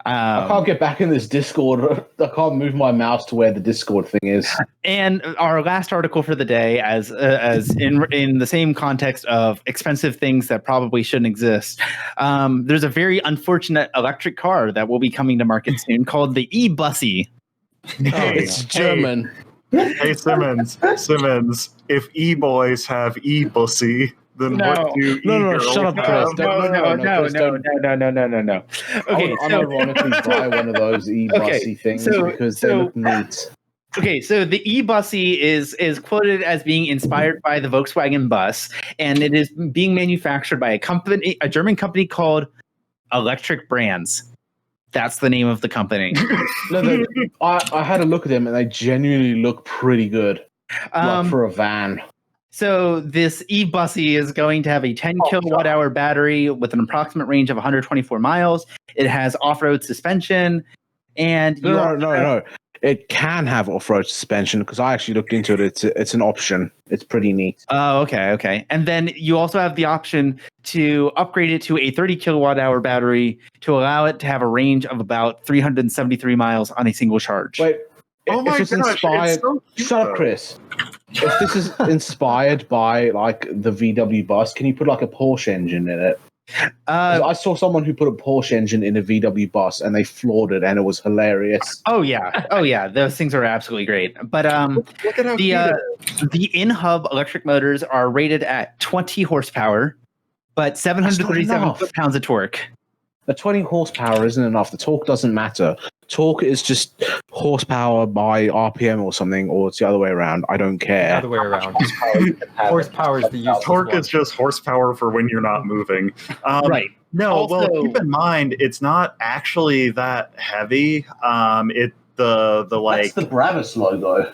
I can't get back in this Discord. I can't move my mouse to where the Discord thing is. And our last article for the day, as in the same context of expensive things that probably shouldn't exist, there's a very unfortunate electric car that will be coming to market soon called the e-Bussy. It's German. Hey Simmons, if e-boys have e-bussy, then what do No, shut up, Chris. No. Okay, I would unironically buy one of those e-bussy things because they look neat. Okay, so the e-Bussy is quoted as being inspired by the Volkswagen bus, and it is being manufactured by a German company called Electric Brands. That's the name of the company. I had a look at them, and they genuinely look pretty good, like for a van. So this e-Bussy is going to have a 10 kilowatt hour battery with an approximate range of 124 miles. It has off-road suspension, and no. It can have off-road suspension because I actually looked into it. It's an option. It's pretty neat. Oh, okay. And then you also have the option to upgrade it to a 30 kilowatt hour battery to allow it to have a range of about 373 miles on a single charge. Wait, if it's inspired, shut up, Chris. If this is inspired by like the VW bus, can you put like a Porsche engine in it? I saw someone who put a Porsche engine in a VW bus and they floored it, and it was hilarious. Oh yeah, those things are absolutely great. But look at how the in-hub electric motors are rated at 20 horsepower, but 737 foot-pounds of torque. The 20 horsepower isn't enough. The torque doesn't matter. Torque is just horsepower by RPM or something, or it's the other way around. I don't care. The other way around. Horsepower is the use. Torque is just horsepower for when you're not moving. Right. No, Also, well, keep in mind it's not actually that heavy. That's the Bravis logo.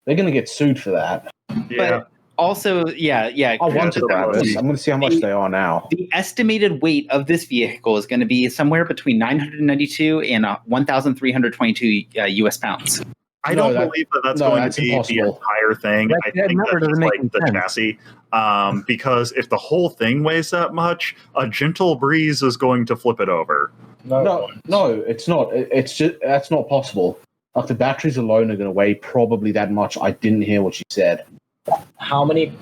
They're going to get sued for that. Yeah. But also, yeah. I wanted Bravis. I'm going to see how much they are now. The estimated weight of this vehicle is going to be somewhere between 992 and 1,322 U.S. pounds. I don't believe that's going to be impossible. the entire thing. I think that's like the chassis. Because if the whole thing weighs that much, a gentle breeze is going to flip it over. No, it's not. It's just that's not possible. Like the batteries alone are going to weigh probably that much. I didn't hear what you said. How many?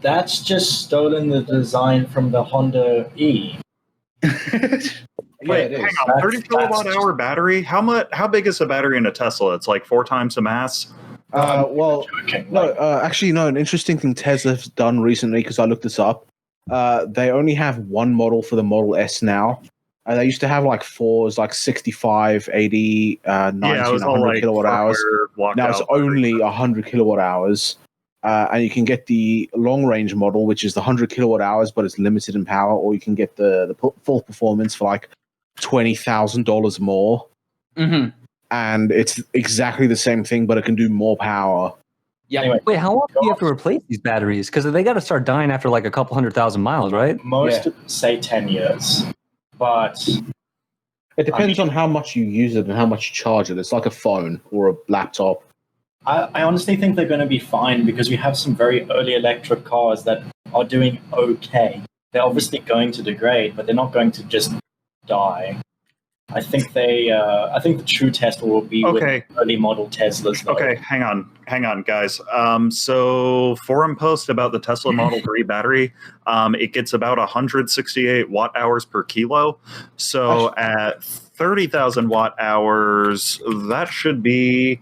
That's just stolen the design from the Honda E. Wait, hang on. 30 kilowatt hour battery? How big is the battery in a Tesla? It's like 4 times the mass. Actually, no. An interesting thing Tesla's done recently, because I looked this up. They only have one model for the Model S now. They used to have like 4s, like 65, 80, 90, 100 kilowatt hours. Now it's only 100 kilowatt hours. And you can get the long range model, which is the 100 kilowatt hours, but it's limited in power, or you can get the full performance for like $20,000 more. Mm-hmm. and it's exactly the same thing, but it can do more power. Yeah. Anyway, Wait, how long do you have to replace these batteries? Because they got to start dying after like a couple 100,000 miles, right? most say 10 years, but It depends on how much you use it and how much you charge it. It's like a phone or a laptop. I honestly think they're going to be fine because we have some very early electric cars that are doing okay. They're obviously going to degrade, but they're not going to just die. I think the true test will be with early model Teslas. Though. Okay, hang on, guys. So forum post about the Tesla Model 3 battery. It gets about 168 watt hours per kilo. So at 30,000 watt hours, that should be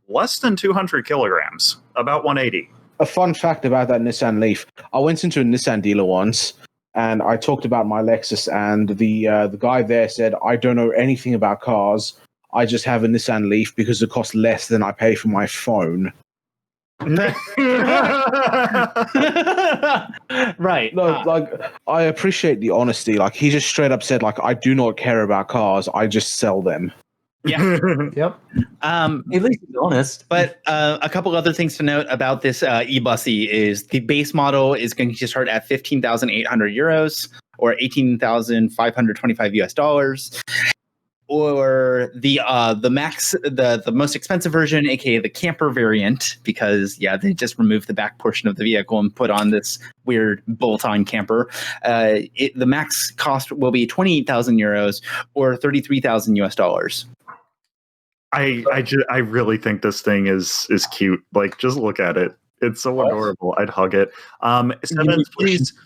less than 200 kilograms, about 180. A fun fact about that Nissan Leaf: I went into a Nissan dealer once, and I talked about my Lexus, and the guy there said, "I don't know anything about cars. I just have a Nissan Leaf because it costs less than I pay for my phone." Right. No, like I appreciate the honesty. Like he just straight up said, like, "I do not care about cars. I just sell them." Yeah. Yep. At least he's honest. But a couple other things to note about this e-bussy is the base model is going to start at 15,800 euros or 18,525 US dollars. Or the max, the most expensive version, aka the camper variant, because they just removed the back portion of the vehicle and put on this weird bolt-on camper. The max cost will be 28,000 euros or 33,000 US dollars. I really think this thing is cute. Like, just look at it. It's so adorable. I'd hug it. Simmons,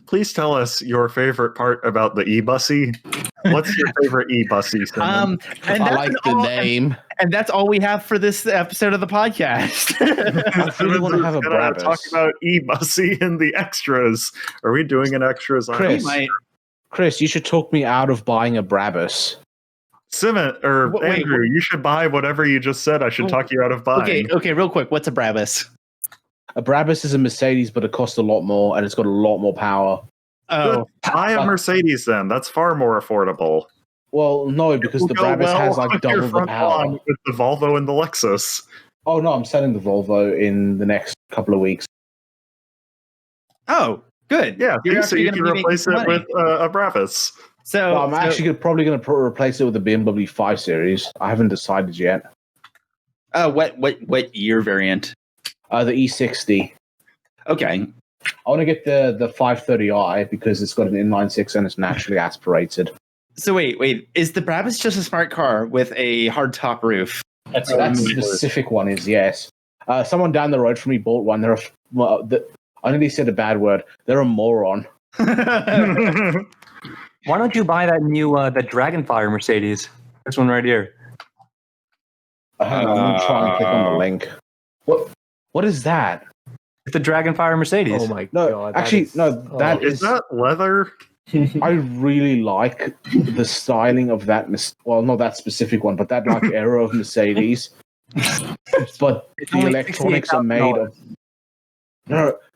please tell us your favorite part about the e-bussy. What's your favorite e-bussy, Simmons? I like the name. And that's all we have for this episode of the podcast. I really want to have a Brabus. Talk about e-bussy in the extras. Are we doing an extras? Chris, you should talk me out of buying a Brabus. Simmons or Andrew, you should buy whatever you just said. I should talk you out of buying. Okay, real quick. What's a Brabus? A Brabus is a Mercedes, but it costs a lot more, and it's got a lot more power. Oh, buy a Mercedes then. That's far more affordable. Well, no, because the Brabus has like double the power. With the Volvo and the Lexus. Oh no, I'm selling the Volvo in the next couple of weeks. Oh, good. Yeah, so you can replace it with a Brabus. So I'm actually probably going to replace it with the BMW 5 Series. I haven't decided yet. What year variant? The E60. Okay. I want to get the 530i because it's got an inline-6 and it's naturally aspirated. So wait. Is the Brabus just a smart car with a hard top roof? That specific one is, yes. Someone down the road from me bought one. I nearly said a bad word. They're a moron. Why don't you buy that new that Dragonfire Mercedes? This one right here. I'm going to try and click on the link. What is that? It's the Dragonfire Mercedes. Oh my god! Is that leather? I really like the styling of that. Well, not that specific one, but that like era of Mercedes. But the electronics are made of.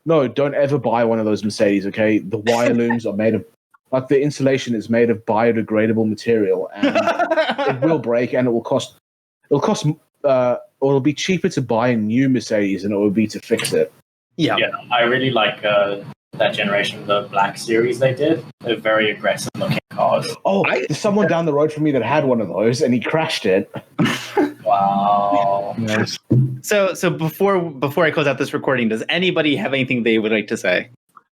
No! Don't ever buy one of those Mercedes. Okay, the wire looms are made of. Like the insulation is made of biodegradable material, and it will break, and it will cost. It'll be cheaper to buy a new Mercedes than it would be to fix it. Yeah, I really like that generation of the Black Series they did. They're very aggressive looking cars. Oh, there's someone down the road from me that had one of those, and he crashed it. Wow. Nice. So before I close out this recording, does anybody have anything they would like to say?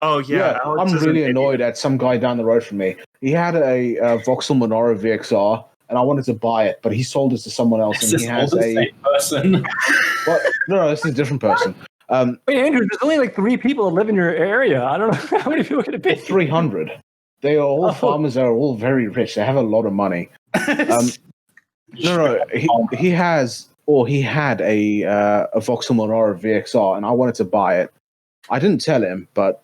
Oh yeah, I'm really annoyed at some guy down the road from me. He had a Vauxhall Monaro VXR, and I wanted to buy it, but he sold it to someone else, and he has the same person. No, this is a different person. Wait, Andrew, there's only like 3 people that live in your area. I don't know how many people could it be. 300. They are all farmers. They are all very rich. They have a lot of money. He had a Vauxhall Monaro VXR, and I wanted to buy it. I didn't tell him, but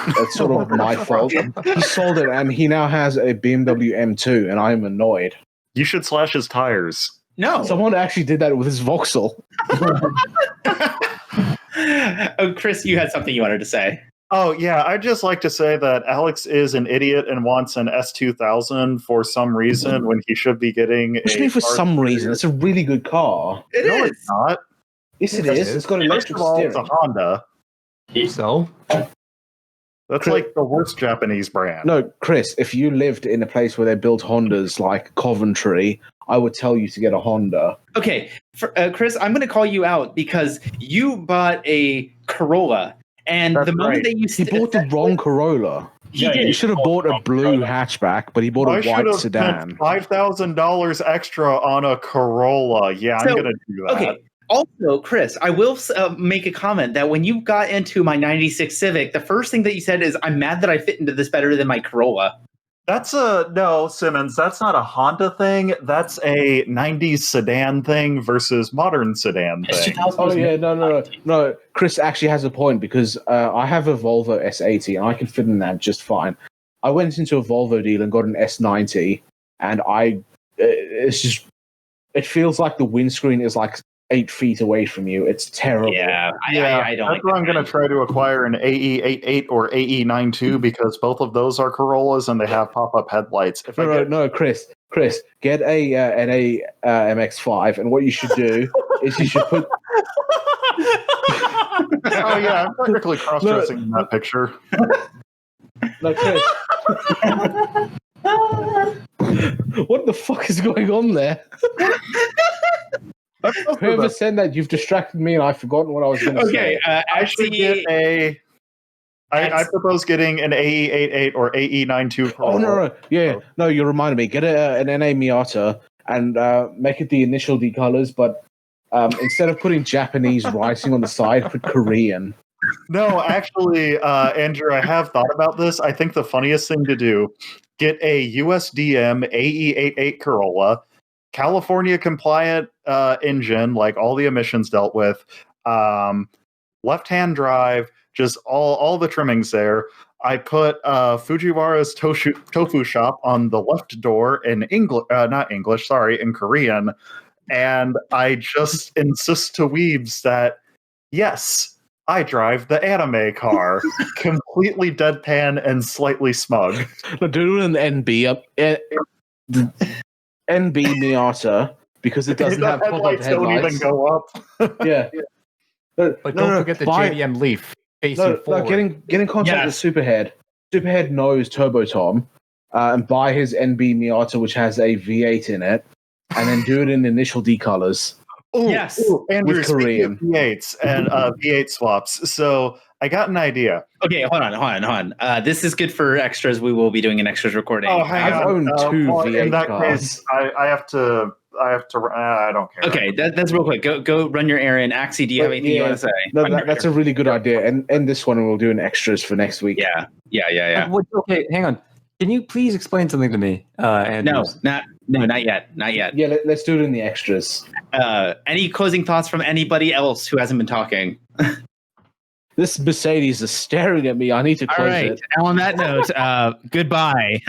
that's sort of my fault. He sold it, and he now has a BMW M2, and I'm annoyed. You should slash his tires. No. Someone actually did that with his Vauxhall. Oh, Chris, you had something you wanted to say. Oh, yeah. I'd just like to say that Alex is an idiot and wants an S2000 for some reason when he should be getting What do you mean for some reason? It's a really good car. It is. It's not. Yes, it is. It's got an electric steering. It's a Honda. So? That's like the worst Japanese brand. No, Chris, if you lived in a place where they built Hondas like Coventry, I would tell you to get a Honda. Okay, Chris, I'm going to call you out because you bought a Corolla. And the moment that you he bought the wrong Corolla. He should have bought a blue hatchback, but he bought a white sedan. $5,000 extra on a Corolla. Yeah, I'm going to do that. Okay. Also, Chris, I will make a comment that when you got into my 96 Civic, the first thing that you said is, I'm mad that I fit into this better than my Corolla. That's no, Simmons, that's not a Honda thing. That's a 90s sedan thing versus modern sedan thing. Oh, yeah, no. Chris actually has a point because I have a Volvo S80 and I can fit in that just fine. I went into a Volvo deal and got an S90 and it feels like the windscreen is like 8 feet away from you. It's terrible. Yeah, I don't. That's why I'm going to try to acquire an AE88 or AE92 because both of those are Corollas and they have pop-up headlights. No, Chris, get a NA MX-5, and what you should do is you should put. Oh yeah, I'm technically cross-dressing in that picture. No, Chris. What the fuck is going on there? Whoever said that, you've distracted me and I've forgotten what I was going to say. I should get I propose getting an AE88 or AE92. Oh, no. Yeah. No, you reminded me. Get an NA Miata and make it the initial decolors, but instead of putting Japanese writing on the side, put Korean. No, actually, Andrew, I have thought about this. I think the funniest thing to do, get a USDM AE88 Corolla, California compliant engine, like all the emissions dealt with, left-hand drive, just all the trimmings there. I put Fujiwara's tofu shop on the left door in in Korean, and I just insist to weebs that yes, I drive the anime car, completely deadpan and slightly smug. Do an NB up. NB Miata because it doesn't have pop-up headlights. Don't even go up. Yeah. But don't forget the JDM Leaf facing forward. Get in contact with Superhead. Superhead knows Turbo Tom, and buy his NB Miata, which has a V8 in it, and then do it in initial decolors. Yes, Andrew, with Korean V8s and V8 swaps. So I got an idea. Okay, hold on. This is good for extras. We will be doing an extras recording. Oh, hang on. I've owned two V8 in that cars. case, I have to. I don't care. Okay, that's real quick. Go run your errand. Axie, do you have anything you want to say? No, that's a really good idea. And this one we'll do an extras for next week. Yeah. Okay, hang on. Can you please explain something to me? No, not yet. Yeah, let's do it in the extras. Any closing thoughts from anybody else who hasn't been talking? This Mercedes is staring at me. I need to close it. And on that note, goodbye.